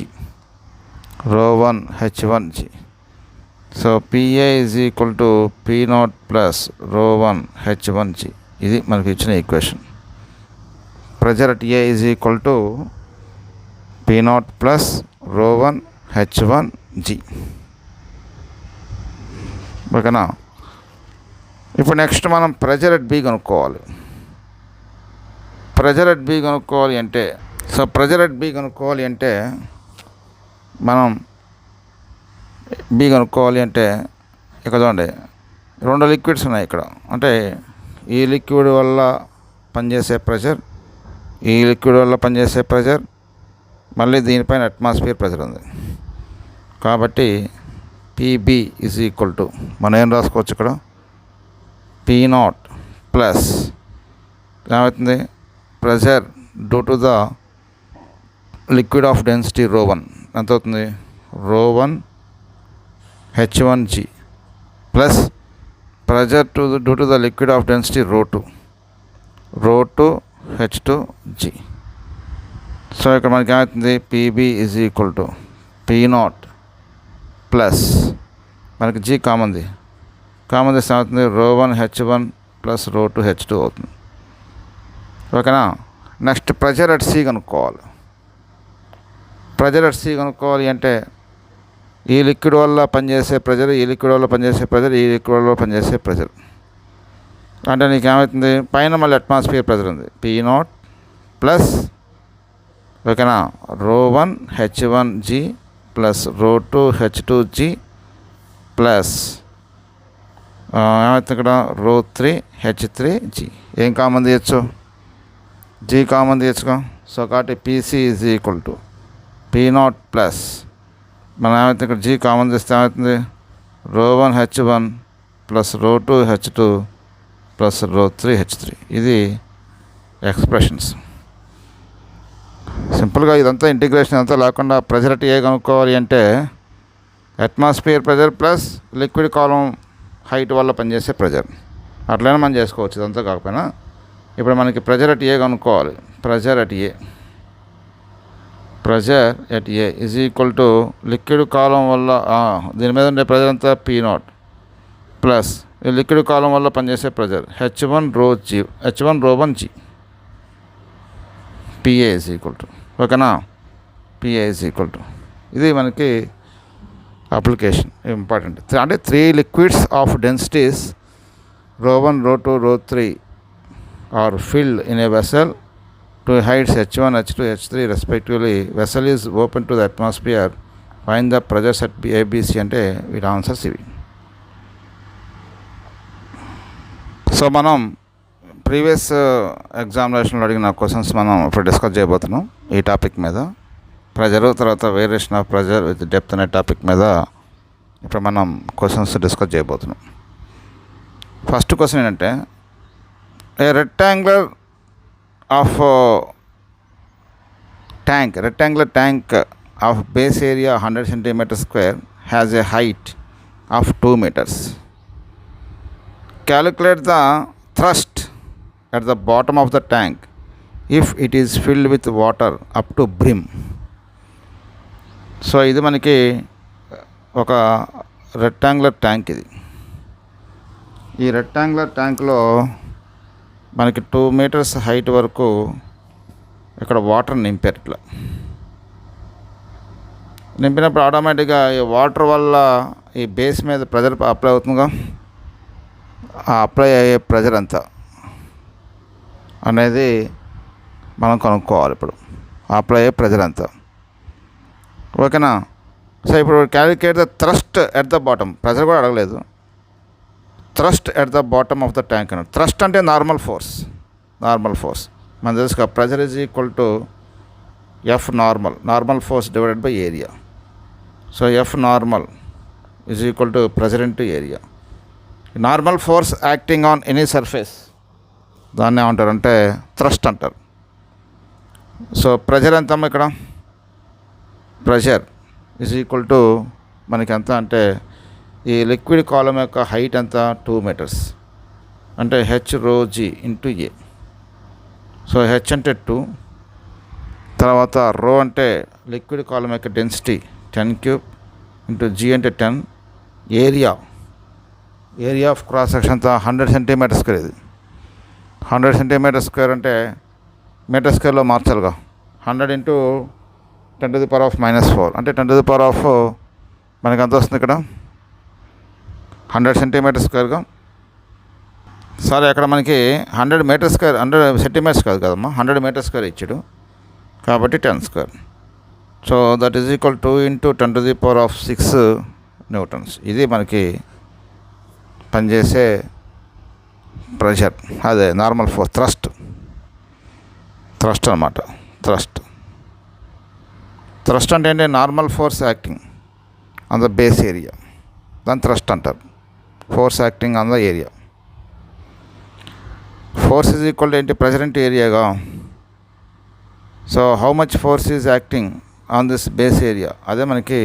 So PA is equal to P0 plus ρ1 h1g. ఇది మనకి ఇచ్చిన equation. Pressure at A is equal to P0 plus ρ1 h1g. ఓకేనా? ఇప్పుడు నెక్స్ట్ మనం ప్రెజర్ అట్ B కనుక్కోవాలి. ప్రెజర్ అట్ B కనుక్కోవాలి అంటే మనం B కనుక్కోవాలి అంటే ఇక్కడ చూడండి 2 లిక్విడ్స్ ఉన్నాయి ఇక్కడ. అంటే ఈ లిక్విడ్ వల్ల పనిచేసే ప్రెషర్, ఈ లిక్విడ్ వల్ల పనిచేసే ప్రెషర్, మళ్ళీ దీనిపైన అట్మాస్ఫియర్ ప్రెషర్ ఉంది. కాబట్టి PB ఈజ్ ఈక్వల్ టు మనం ఏం రాసుకోవచ్చు ఇక్కడ P0 ప్లస్ ఏమవుతుంది pressure due to the liquid of density ρ1 ఎంత అవుతుంది ρ1 h1g plus pressure due to the liquid of density ρ2 h2g. So ఇక్కడ మనకి ఏమవుతుంది, PB is equal to p naught plus మనకి జీ కామన్ చేస్తే ఏమవుతుంది, ρ1 H1 ప్లస్ ρ2 H2 అవుతుంది. ఓకేనా. నెక్స్ట్ ప్రెజర్ అట్ సి కనుక్కోవాలి. ప్రెజర్ అట్ సి కనుక్కోవాలి అంటే ఈ లిక్విడ్ వల్ల పనిచేసే ప్రెజర్, ఈ లిక్విడ్ వల్ల పనిచేసే ప్రెజర్, ఈ లిక్విడ్ వల్ల పనిచేసే ప్రెజర్. అంటే నీకు ఏమవుతుంది, పైన మళ్ళీ అట్మాస్ఫియర్ ప్రెజర్ ఉంది, P0 ప్లస్ ఓకేనా ρ1 H1G ప్లస్ ρ2 H2G ప్లస్ ఏమవుతుంది ఇక్కడ ρ3 H3G. ఏం కామన్ తీయచ్చు, G కామన్ తీయచ్చుగా. సో కాబట్టి PC is equal to P0 plus మనం ఏమవుతుంది ఇక్కడ G కామన్ తీస్తే ఏమవుతుంది, ρ1 H1 plus ρ2 H2 plus ρ3 H3. ఇది ఎక్స్ప్రెషన్స్. సింపుల్గా ఇదంతా ఇంటిగ్రేషన్ అంతా లేకుండా ప్రెజర్ అట్ ఏ కనుక్కోవాలి అంటే అట్మాస్ఫియర్ ప్రెజర్ ప్లస్ లిక్విడ్ కాలం హైట్ వల్ల పనిచేసే ప్రెజర్, అట్లనే మనం చేసుకోవచ్చు. ఇదంతా కాకపోయినా ఇప్పుడు మనకి ప్రెజర్ అట్ ఏ కనుక్కోవాలి. Pressure at A is equal to liquid column వల్ల దీని మీద ఉండే ప్రెజర్ అంతా P0 ప్లస్ లిక్విడ్ కాలం వల్ల పనిచేసే pressure H1 ρ1G PA is equal to ఓకేనా. PA ఈజ్ ఈక్వల్ టు ఇది మనకి అప్లికేషన్ ఇంపార్టెంట్. అంటే 3 liquids of densities ρ1 ρ2 ρ3 are filled in a vessel to heights H1 H2 H3 respectively. Vessel is open to the atmosphere. Find the pressures at ABC అంటే వీటి ఆన్సర్స్ ఇవి. సో మనం ప్రీవియస్ ఎగ్జామినేషన్లో అడిగిన క్వశ్చన్స్ మనం ఇప్పుడు డిస్కస్ చేయబోతున్నాం ఈ టాపిక్ మీద. ప్రెజరు తర్వాత variation of pressure with depth అనే టాపిక్ మీద ఇప్పుడు మనం క్వశ్చన్స్ డిస్కస్ చేయబోతున్నాం. ఫస్ట్ క్వశ్చన్ ఏంటంటే, a rectangular rectangular tank of base area 100 centimeter square has a height of 2 meters. Calculate the thrust at the bottom of the tank if it is filled with water up to brim. So ఇది మనకి ఒక రెక్టాంగులర్ ట్యాంక్. ఈ రెక్టాంగులర్ ట్యాంక్లో మనకి 2 meters హైట్ వరకు ఇక్కడ వాటర్ నింపారు. ఇట్లా నింపినప్పుడు ఆటోమేటిక్గా ఈ వాటర్ వల్ల ఈ బేస్ మీద ప్రెజర్ అప్లై అవుతుందిగా. ఆ అప్లై అయ్యే ప్రెజర్ ఎంత అనేది మనం కనుక్కోవాలి. ఇప్పుడు అప్లై అయ్యే ప్రెజర్ ఎంత, ఓకేనా. సో ఇప్పుడు calculate the thrust at the bottom. Pressure కూడా అడగలేదు. Thrust at the bottom of the tank అన్నాడు. థ్రస్ట్ అంటే నార్మల్ ఫోర్స్ మన తెలుసుగా. Pressure is equal to F normal force divided by area. So F normal is equal to pressure into area. Normal force acting on any surface దాన్ని ఏమంటారంటే థ్రస్ట్ అంటారు. సో ప్రెజర్ ఎంతమ్మా ఇక్కడ, ప్రెజర్ ఈజ్ ఈక్వల్ టు మనకి ఎంత అంటే ఈ లిక్విడ్ కాలం యొక్క హైట్ ఎంత 2 meters అంటే H ρg ఇంటూ ఏ. సో హెచ్ అంటే 2, తర్వాత రో అంటే లిక్విడ్ కాలం యొక్క డెన్సిటీ 10³ ఇంటూ జీ అంటే 10. ఏరియా ఆఫ్ క్రాస్ సెక్షన్ అంతా 100 centimeter square. ఇది 100 centimeter square అంటే మీటర్ స్క్వేర్లో మార్చాలిగా. 100 ఇంటూ 10⁻⁻⁴ అంటే 10⁻⁴ మనకి ఎంత వస్తుంది ఇక్కడ 100 centimeter square. సరే అక్కడ మనకి 100 meters square 100 centimeters కాదు కదమ్మా, 100 meters square ఇచ్చాడు కాబట్టి 10². So that is equal 2 into 10⁻⁶ Newtons. ఇది మనకి పనిచేసే ప్రెషర్, అదే నార్మల్ ఫోర్స్, థ్రస్ట్ అనమాట. థ్రస్ట్ అంటే ఏంటి, normal force acting on the base area, దాన్ని థ్రస్ట్ అంటారు. Force acting on the area. Force is equal to ఏంటి, ప్రెజర్ ఇంటూ ఏరియాగా. So how much force is acting on this base area, అదే మనకి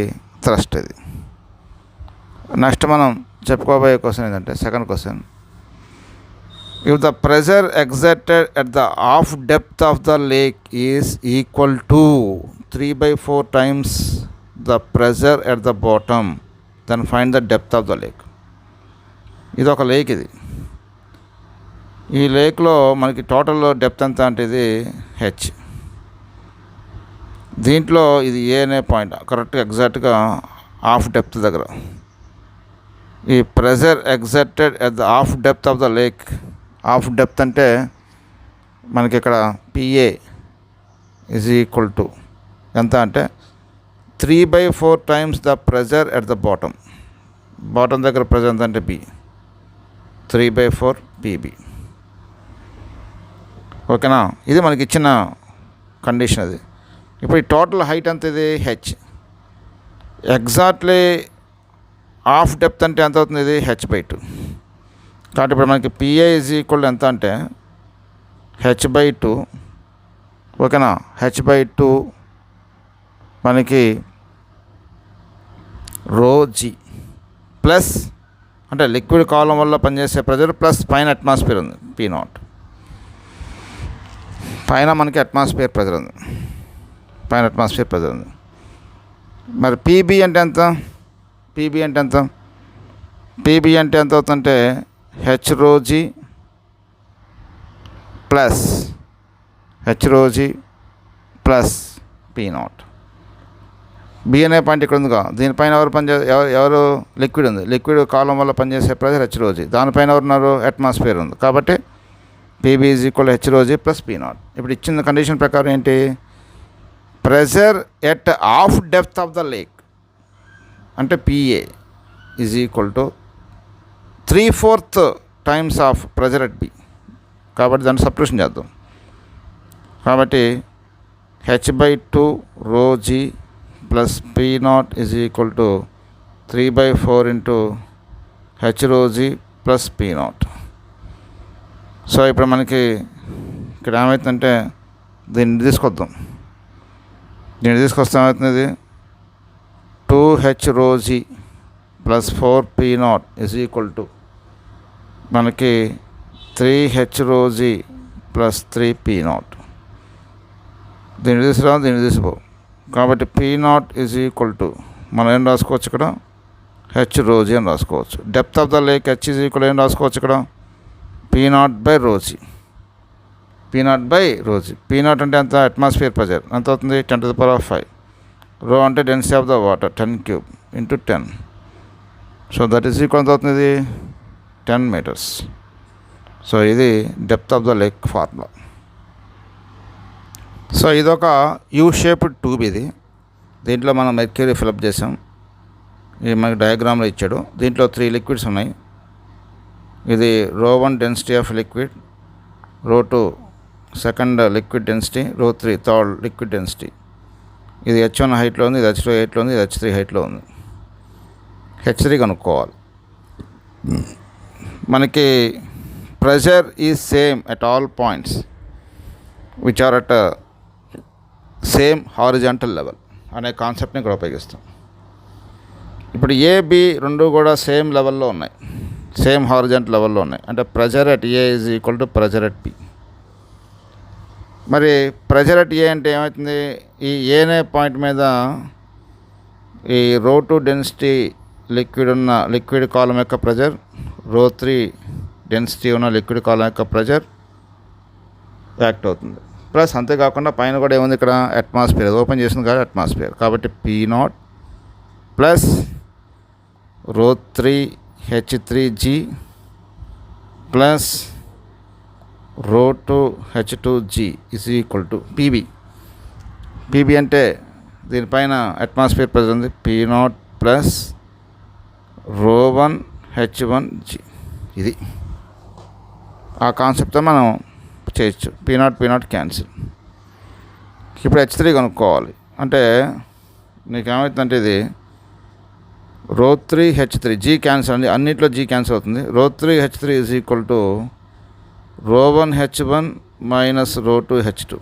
థ్రస్ట్. ఇది నెక్స్ట్ మనం చెప్పుకోబోయే క్వశ్చన్ ఏంటంటే second question, if the pressure exerted at the half depth of the lake is equal to 3/4 times the pressure at the bottom, then find the depth of the lake. ఇది ఒక లేక్. ఈ లేక్లో మనకి టోటల్ డెప్త్ ఎంత అంటే ఇది హెచ్. దీంట్లో ఇది ఏ అనే పాయింట్ కరెక్ట్గా ఎగ్జాక్ట్గా హాఫ్ డెప్త్ దగ్గర. ఈ pressure exerted at the half depth of the lake, half depth అంటే మనకి ఇక్కడ పిఏ ఈజ్ ఈక్వల్ టు ఎంత అంటే 3/4 times the pressure at the bottom. Bottom దగ్గర ప్రెజర్ ఎంత అంటే పి, 3/4 పీబీ. ఓకేనా, ఇది మనకి ఇచ్చిన కండిషన్ అది. ఇప్పుడు ఈ టోటల్ హైట్ ఎంత ఇది హెచ్. ఎగ్జాక్ట్లీ హాఫ్ డెప్త్ అంటే ఎంత అవుతుంది ఇది h/2. కాబట్టి ఇప్పుడు మనకి పిఏ ఈజ్ ఈక్వల్ ఎంత అంటే h/2. ఓకేనా, h/2 మనకి ρg ప్లస్ అంటే లిక్విడ్ కాలం వల్ల పనిచేసే ప్రెజర్ ప్లస్ పైన అట్మాస్ఫియర్ ఉంది P0. పైన మనకి అట్మాస్ఫియర్ ప్రెజర్ ఉంది, పైన అట్మాస్ఫియర్ ప్రెజర్ ఉంది. మరి పీబీ అంటే ఎంత? పీబీ అంటే ఎంత? పీబీ అంటే ఎంత అవుతుందంటే hρg ప్లస్ P0. బి అనే పాయింట్ ఇక్కడ ఉందిగా, దీనిపైన ఎవరు లిక్విడ్ ఉంది, లిక్విడ్ కాలం వల్ల పనిచేసే ప్రెజర్ hρg, దానిపైన ఎవరున్నారు అట్మాస్ఫియర్ ఉంది. కాబట్టి PB is equal hρg plus P0. ఇప్పుడు ఇచ్చిన కండిషన్ ప్రకారం ఏంటి, pressure at half depth of the lake అంటే PA is equal to 3/4 times of pressure at B. కాబట్టి దాన్ని సబ్స్టిట్యూషన్ చేద్దాం. కాబట్టి h/2 ρg plus P0 is equal to 3/4 into hρg plus P0. So ఇప్పుడు మనకి ఇక్కడ ఏమవుతుందంటే దీన్ని తీసుకొద్దాం. దీన్ని తీసుకొస్తే ఏమవుతుంది, 2hρg plus 4P0 is equal to మనకి 3hρg ప్లస్ 3P0. దీన్ని తీసుకురా, దీన్ని తీసుకో. కాబట్టి P0 ఈజ్ ఈక్వల్ టు మనం ఏం రాసుకోవచ్చు ఇక్కడ hρg అని రాసుకోవచ్చు. Depth of the lake h is equal ఏం రాసుకోవచ్చు ఇక్కడ P0/ρg. P0/ρg. P0 అంటే ఎంత, అట్మాస్ఫియర్ ప్రెజర్ ఎంత అవుతుంది 10⁵. రో అంటే density of the water 10³ into 10. So that is equal ఎంత అవుతుంది, 10 మీటర్స్. సో ఇది depth of the lake formula. So ఇదొక యూ షేప్డ్ ట్యూబ్ ఇది. దీంట్లో మనం మెర్క్యూరీ ఫిలప్ చేసాం. ఇది మనకి డయాగ్రామ్లో ఇచ్చాడు. దీంట్లో 3 లిక్విడ్స్ ఉన్నాయి. ఇది ρ1 density of liquid, ρ2 second liquid density, ρ3 third liquid density. ఇది h1 హైట్లో ఉంది, ఇది h2 హైట్లో ఉంది, ఇది h3 హైట్లో ఉంది. h3 కనుక్కోవాలి. మనకి pressure is same at all points which are at same horizontal level అనే కాన్సెప్ట్ని ఇక్కడ ఉపయోగిస్తాం. ఇప్పుడు ఏబి రెండు కూడా సేమ్ లెవెల్లో ఉన్నాయి, సేమ్ హారిజాంటల్ లెవెల్లో ఉన్నాయి. అంటే pressure at A is equal to pressure at B. మరి ప్రెషర్ అట్ ఏ అంటే ఏమవుతుంది, ఈ ఏనే పాయింట్ మీద ఈ ρ2 డెన్సిటీ లిక్విడ్ కాలం యొక్క ప్రెషర్, ρ3 డెన్సిటీ ఉన్న లిక్విడ్ కాలం యొక్క ప్రెషర్ యాక్ట్ అవుతుంది. ప్లస్ అంతేకాకుండా పైన కూడా ఏముంది ఇక్కడ అట్మాస్ఫియర్, ఓపెన్ చేసింది కాబట్టి అట్మాస్ఫియర్. కాబట్టి P0 plus ρ3 h3g plus ρ2 h2g is equal to PB. PB అంటే దీనిపైన అట్మాస్ఫియర్ ప్రెజర్ ఉంది, P0 ప్లస్ ρ1 h1g. ఇది ఆ కాన్సెప్ట్తో మనం చేయొచ్చు. P0 cancel. ఇప్పుడు h3 కనుక్కోవాలి. అంటే నీకు ఏమవుతుందంటే ఇది ρ3 h3 g క్యాన్సిల్ అండి, అన్నిట్లో g క్యాన్సిల్ అవుతుంది. ρ3 h3 is equal to ρ1 h1 minus ρ2 h2.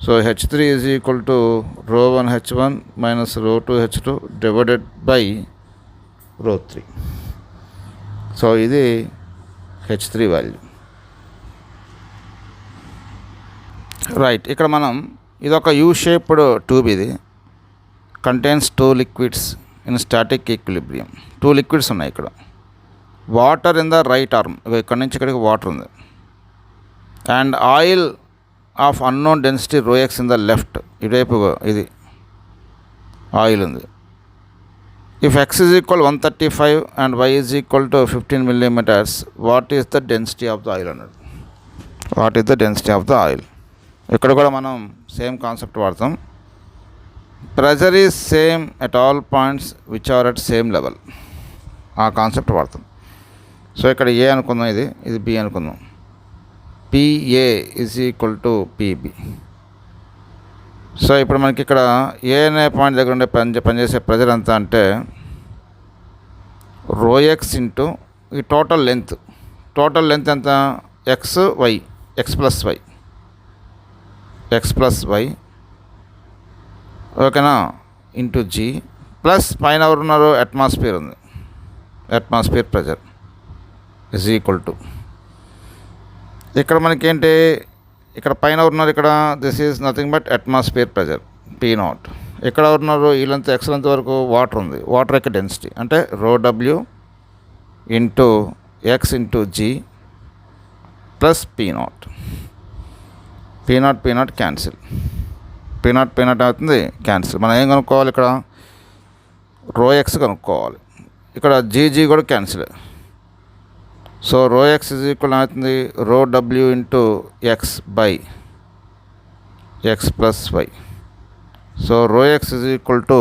So h3 is equal to ρ1 h1 minus ρ2 h2 divided by ρ3. So ఇది h3 వాల్యూ. రైట్. ఇక్కడ మనం ఇదొక యూ షేప్డ్ ట్యూబ్, ఇది contains 2 liquids in static equilibrium. 2 liquids ఉన్నాయి ఇక్కడ. Water in the right arm, ఇక్కడ నుంచి ఇక్కడికి వాటర్ ఉంది, and oil of unknown density ρx in the left, ఇటువైపు ఇది ఆయిల్ ఉంది. If x is equal 135 and y is equal to 15 millimeters, what is the density of the oil అన్నాడు. What is the density of the oil. ఇక్కడ కూడా మనం సేమ్ కాన్సెప్ట్ వాడతాం. Pressure is same at all points which are at same level, ఆ కాన్సెప్ట్ వాడతాం. సో ఇక్కడ ఏ అనుకుందాం, ఇది బి అనుకుందాం. PA is equal to PB. So ఇప్పుడు మనకి ఇక్కడ ఏ అనే పాయింట్ దగ్గర ఉండే పనిచేసే ప్రెజర్ ఎంత అంటే ρx ఇంటూ ఈ టోటల్ లెంత్ ఎంత, ఎక్స్ ప్లస్ వై ఓకేనా, ఇంటూ జీ ప్లస్ పైన ఎవరు ఉన్నారు, అట్మాస్ఫియర్ ఉంది, atmosphere pressure is equal to ఇక్కడ మనకేంటి, ఇక్కడ పైన ఉన్నారు, ఇక్కడ this is nothing but atmosphere pressure P0. ఇక్కడ ఉన్నారు వీళ్ళంతా ఎక్సలెంట్ వరకు వాటర్ ఉంది, వాటర్ యొక్క డెన్సిటీ అంటే ρw into x into g plus P0 cancel, P0 అవుతుంది క్యాన్సిల్. మనం ఏం కనుక్కోవాలి, ఇక్కడ ρx కనుక్కోవాలి, ఇక్కడ జీజీ కూడా cancel. So ρx is equal అవుతుంది ρw into x by x plus y. So ρx is equal to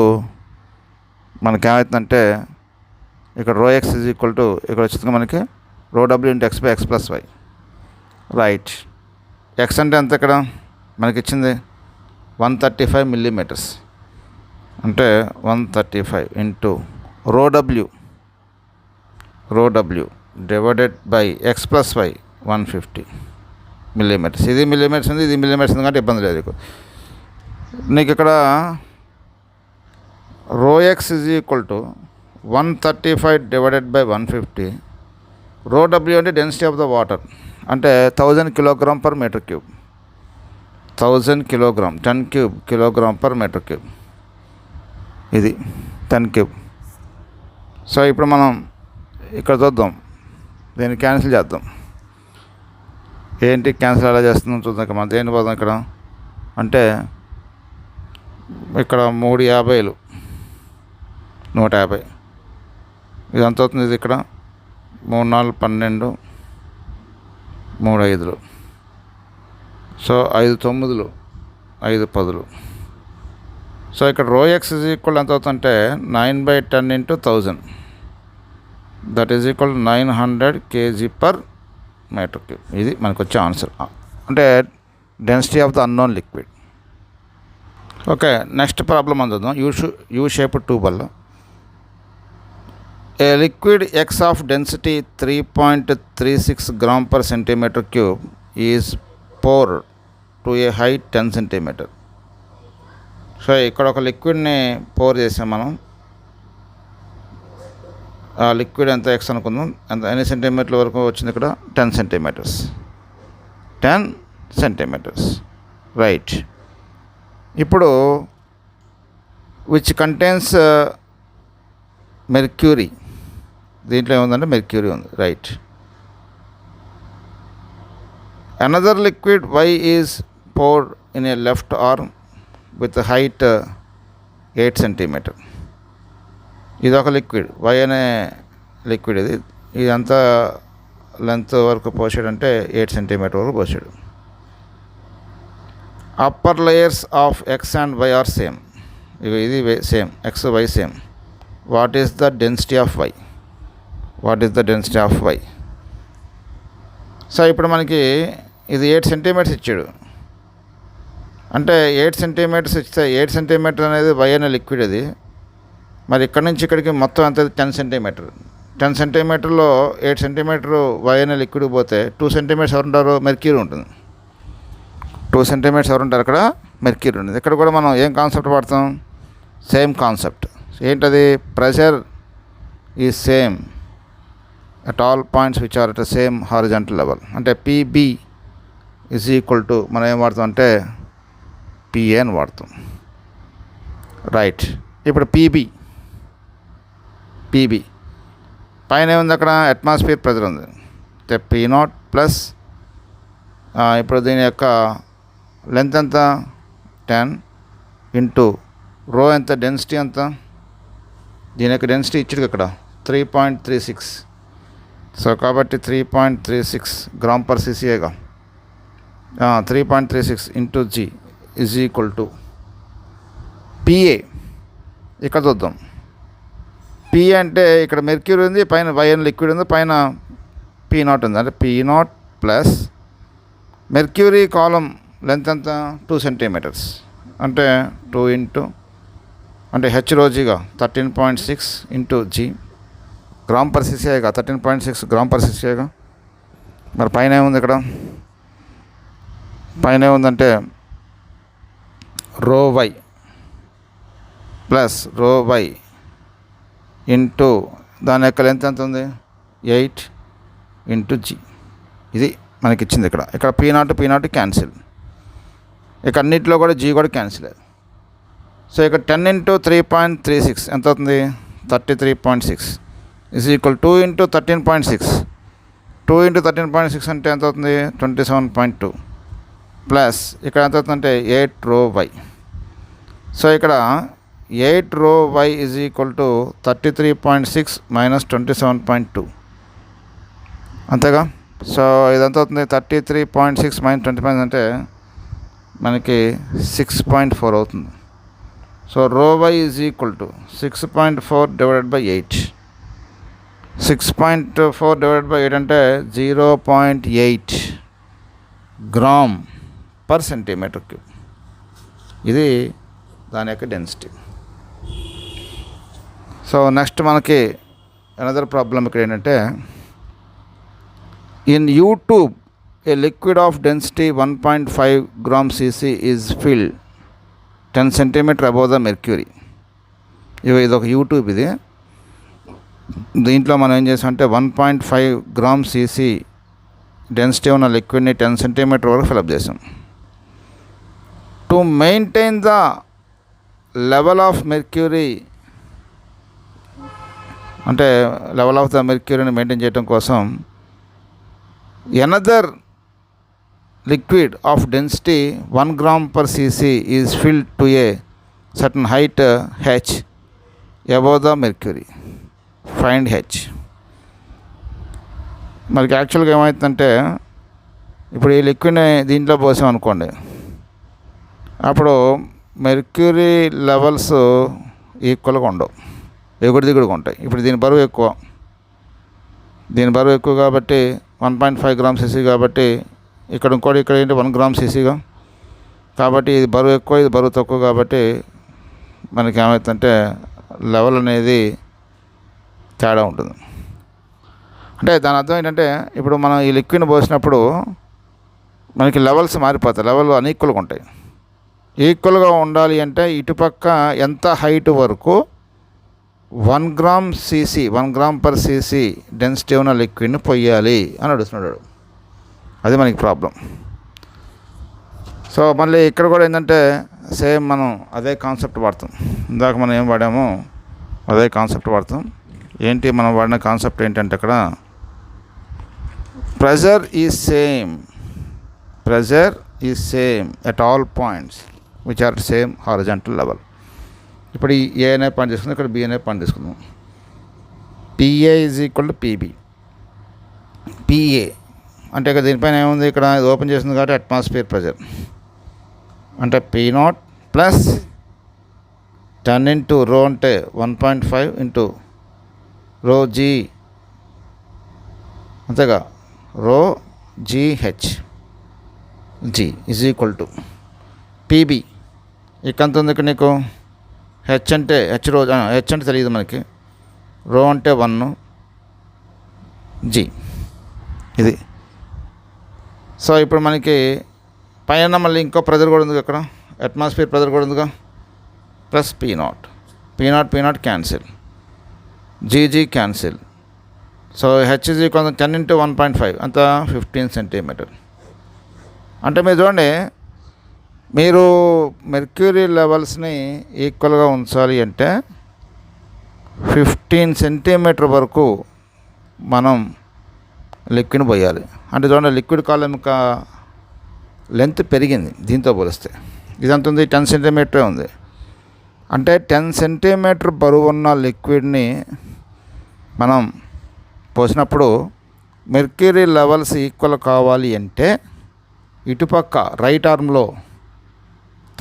మనకేమవుతుందంటే ఇక్కడ ρx ఇజ్ ఈక్వల్ టు ఇక్కడ వచ్చింది మనకి ρw into x by x plus y. Right. X అంటే ఎంత ఇక్కడ మనకి ఇచ్చింది 135 millimeters, అంటే 135 into ρw divided by x plus y 150 millimeters. ఇది మిల్లీమీటర్స్ ఉంది, ఇది మిల్లీమీటర్స్ ఉంది కాబట్టి ఇబ్బంది లేదు నీకు. ఇక్కడ ρx is equal to 135 divided by 150. ρw అంటే డెన్సిటీ ఆఫ్ ద వాటర్, అంటే 1000 kg/m³, 1000 kilogram 10 cube kg/m³, ఇది 10 cube. సో ఇప్పుడు మనం ఇక్కడ చూద్దాం, దీన్ని క్యాన్సిల్ చేద్దాం. ఏంటి క్యాన్సిల్ ఎలా చేస్తుందో చూద్దాం. ఇక్కడ మనం దేన్ని పోదాం, ఇక్కడ అంటే ఇక్కడ 350 150, ఇది ఎంత అవుతుంది, ఇది ఇక్కడ 3 4 12 3 5, సో 5 9 5 10. సో ఇక్కడ ρx ఇజ్ ఈక్వల్ ఎంత అవుతుందంటే 9/10 into 1000, that is equal 900 kg/m³. ఇది మనకు వచ్చే ఆన్సర్, అంటే density of the unknown liquid. Okay, next problem అందుదాం. యూ షేప్డ్ ట్యూబ్ వల్ల a liquid x of density 3.36 g/cm³ ఈజ్ poured to a height 10 cm. So ఇక్కడ ఒక లిక్విడ్ని పోర్ చేసాం మనం. ఆ లిక్విడ్ ఎంత ఎక్స్ అనుకుందాం, ఎంత ఎన్ని సెంటీమీటర్ల వరకు వచ్చింది, ఇక్కడ 10 centimeters. 10 centimeters, right. ఇప్పుడు విచ్ కంటైన్స్ మెర్క్యూరీ, దీంట్లో ఏముందంటే మెర్క్యూరీ ఉంది, right. Another liquid Y is poured in a left arm with a height 8 cm. ఇది ఒక లిక్విడ్, Y అనే లిక్విడ్, ఇదంతా లెంత్ వరకు పోసాడంటే 8 cm వరకు పోసాడు. Upper layers of x and y are same, ఇది same, x y same. What is the density of y? So ఇప్పుడు మనకి ఇది 8 centimeters ఇచ్చాడు, అంటే 8 centimeters ఇస్తే 8 centimeter అనేది వై అనే లిక్విడ్ అది. మరి ఇక్కడ నుంచి ఇక్కడికి మొత్తం ఎంత, 10 centimeter. 10 centimeterలో 8 centimeter వై అనే లిక్విడ్ పోతే 2 centimeters ఎవరు ఉంటారు, మెర్క్యూరీ ఉంటుంది. 2 centimeters ఎవరు ఉంటారు, అక్కడ మెర్క్యూరీ ఉంటుంది. ఇక్కడ కూడా మనం ఏం కాన్సెప్ట్ వాడతాం, సేమ్ కాన్సెప్ట్. ఏంటది, pressure is same at all points which are at the same horizontal level, అంటే PB ఈజ్ ఈక్వల్ టు మనం ఏం వాడతాం అంటే పిఏ అని వాడతాం. రైట్. ఇప్పుడు పీబీ పైన ఏముంది అక్కడ అట్మాస్ఫియర్ ప్రెజర్ ఉంది. అంటే P0 ప్లస్ ఇప్పుడు దీని యొక్క లెంత్ ఎంత 10 ఇంటూ రో ఎంత డెన్సిటీ ఎంత, దీని యొక్క డెన్సిటీ ఇచ్చాడు ఇక్కడ 3.36. సో కాబట్టి 3.36 గ్రామ్ పర్ సీసీఏగా 3.36 into g is equal to PA. ఇక్కడ చూద్దాం. పిఏ అంటే ఇక్కడ మెర్క్యూరీ ఉంది, పైన వైఎన్ లిక్విడ్ ఉంది, పైన P0 ఉంది. అంటే P0 plus mercury column length ఎంత 2 సెంటీమీటర్స్ అంటే 2 ఇంటూ అంటే హెచ్ రోజీగా 13.6 ఇంటూ జీ గ్రామ్ పర్ సీసీఐగా 13.6 గ్రామ్ పర్ సీసీఐగా. మరి పైన ఏముంది ఇక్కడ, పైన ఏముందంటే rho y plus rho y into దాని యొక్క లెంత్ ఎంత ఉంది 8 ఇంటూ జీ. ఇది మనకి ఇచ్చింది ఇక్కడ. ఇక్కడ P0 క్యాన్సిల్, ఇక్కడ అన్నింటిలో కూడా జీ కూడా క్యాన్సిల్. సో ఇక్కడ 10 ఇంటూ 3.36 ఎంత అవుతుంది 33.6 ఈజ్ ఈక్వల్ 2 ఇంటూ 13.6. 2 ఇంటూ 13.6 అంటే ఎంత అవుతుంది 27.2 ప్లస్ ఇక్కడ ఎంత అవుతుందంటే 8 రో వై. సో ఇక్కడ 8 rho y is equal to 33.6 minus 27.2 అంతేగా. సో ఇదంతా అవుతుంది 33.6 మైనస్ 20 అంటే మనకి 6.4 అవుతుంది. So rho y is equal to 6.4 divided by 8. 6.4 divided by 8 అంటే 0.8 గ్రామ్ పర్ సెంటీమీటర్ క్యూబ్. ఇది దాని యొక్క డెన్సిటీ. సో నెక్స్ట్ మనకి అనదర్ ప్రాబ్లం ఇక్కడ ఏంటంటే in U tube a liquid of density 1.5 gram cc is filled 10 centimetre above the mercury. ఇది ఒక యూట్యూబ్. ఇది దీంట్లో మనం ఏం చేసామంటే 1.5 గ్రామ్ cc డెన్సిటీ ఉన్న లిక్విడ్ని 10 సెంటీమీటర్ వరకు ఫిలప్ చేసాం. To maintain the level of mercury అంటే లెవెల్ ఆఫ్ ద మెర్క్యూరీని మెయింటైన్ చేయడం కోసం another liquid of density 1 gram per cc is filled to a certain height h above the mercury. Find h. మనకి యాక్చువల్గా ఏమవుతుందంటే ఇప్పుడు ఈ లిక్విడ్ని దీంట్లో పోసాం అనుకోండి, అప్పుడు మెర్క్యూరీ లెవెల్స్ ఈక్వల్గా ఉండవు, ఎగుడు దిగుడుగా ఉంటాయి. ఇప్పుడు దీని బరువు ఎక్కువ కాబట్టి 1.5 గ్రామ్ cc కాబట్టి ఇక్కడ ఇంకోటి ఇక్కడ ఏంటి 1 గ్రామ్ ccగా కాబట్టి ఇది బరువు ఎక్కువ, ఇది బరువు తక్కువ కాబట్టి మనకి ఏమవుతుందంటే లెవెల్ అనేది తేడా ఉంటుంది. అంటే దాని అర్థం ఏంటంటే ఇప్పుడు మనం ఈ లిక్విడ్ని పోసినప్పుడు మనకి లెవెల్స్ మారిపోతాయి, లెవెల్ అన్ఈక్వల్గా ఉంటాయి. ఈక్వల్గా ఉండాలి అంటే ఇటుపక్క ఎంత హైట్ వరకు 1 గ్రామ్ పర్ cc డెన్సిటీ ఉన్న లిక్విడ్ని పొయ్యాలి అని అడుగుతున్నాడు. అది మనకి ప్రాబ్లం. సో మళ్ళీ ఇక్కడ కూడా ఏంటంటే సేమ్ మనం అదే కాన్సెప్ట్ వాడతాం. ఇందాక మనం ఏం వాడామో అదే కాన్సెప్ట్ వాడతాం. ఏంటి మనం వాడిన కాన్సెప్ట్ ఏంటంటే అక్కడ pressure is same at all points which are same horizontal level. ఇప్పుడు ఈ ఏ అనే పాయింట్ తీసుకుందాం, ఇక్కడ బి అనే పాయింట్ తీసుకుందాం. PA is equal to PB. PA అంటే ఇక్కడ దీనిపైన ఏముంది, ఇక్కడ ఇది ఓపెన్ చేసింది కాబట్టి అట్మాస్ఫియర్ ప్రెజర్ అంటే P0 ప్లస్ 10 ఇంటూ రో అంటే 1.5 ఇంటూ రో జీ అంతేగా rho GH g is equal to PB. ఇకంత ఉంది ఇక్కడ నీకు హెచ్ అంటే హెచ్ అంటే తెలియదు మనకి, రో అంటే 1 జీ ఇది. సో ఇప్పుడు మనకి పైన మళ్ళీ ఇంకో ప్రెజర్ కూడా ఉంది అక్కడ, అట్మాస్ఫియర్ ప్రెజర్ కూడా ఉందిగా, plus P0 cancel, GG cancel. So H is equal 10 into 1.5 అంత 15 సెంటీమీటర్. అంటే మీరు చూడండి, మీరు మెర్క్యూరీ లెవెల్స్ని ఈక్వల్గా ఉంచాలి అంటే 15 సెంటీమీటర్ వరకు మనం లిక్విడ్ పోయాలి. అంటే చూడండి, లిక్విడ్ కాలం యొక్క లెంత్ పెరిగింది దీంతో పోలిస్తే. ఇదంతా ఉంది 10 సెంటీమీటరే ఉంది. అంటే 10 సెంటీమీటర్ బరువు ఉన్న లిక్విడ్ని మనం పోసినప్పుడు మెర్క్యూరీ లెవెల్స్ ఈక్వల్ కావాలి అంటే ఇటుపక్క రైట్ ఆర్మ్లో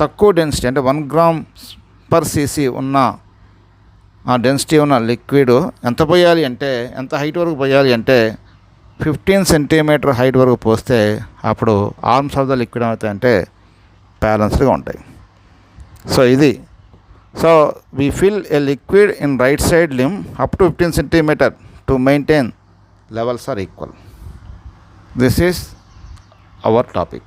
తక్కువ డెన్సిటీ అంటే 1 గ్రామ్ పర్ సీసీ ఉన్న ఆ డెన్సిటీ ఉన్న లిక్విడ్ ఎంత పోయాలి అంటే, ఎంత హైట్ వరకు పోయాలి అంటే 15 సెంటీమీటర్ హైట్ వరకు పోస్తే అప్పుడు ఆర్మ్స్ ఆఫ్ ద లిక్విడ్ ఏమవుతాయంటే బ్యాలెన్స్డ్గా ఉంటాయి. సో ఇది, so we fill a liquid in right side limb up to 15 centimetre to maintain levels are equal. This is our topic.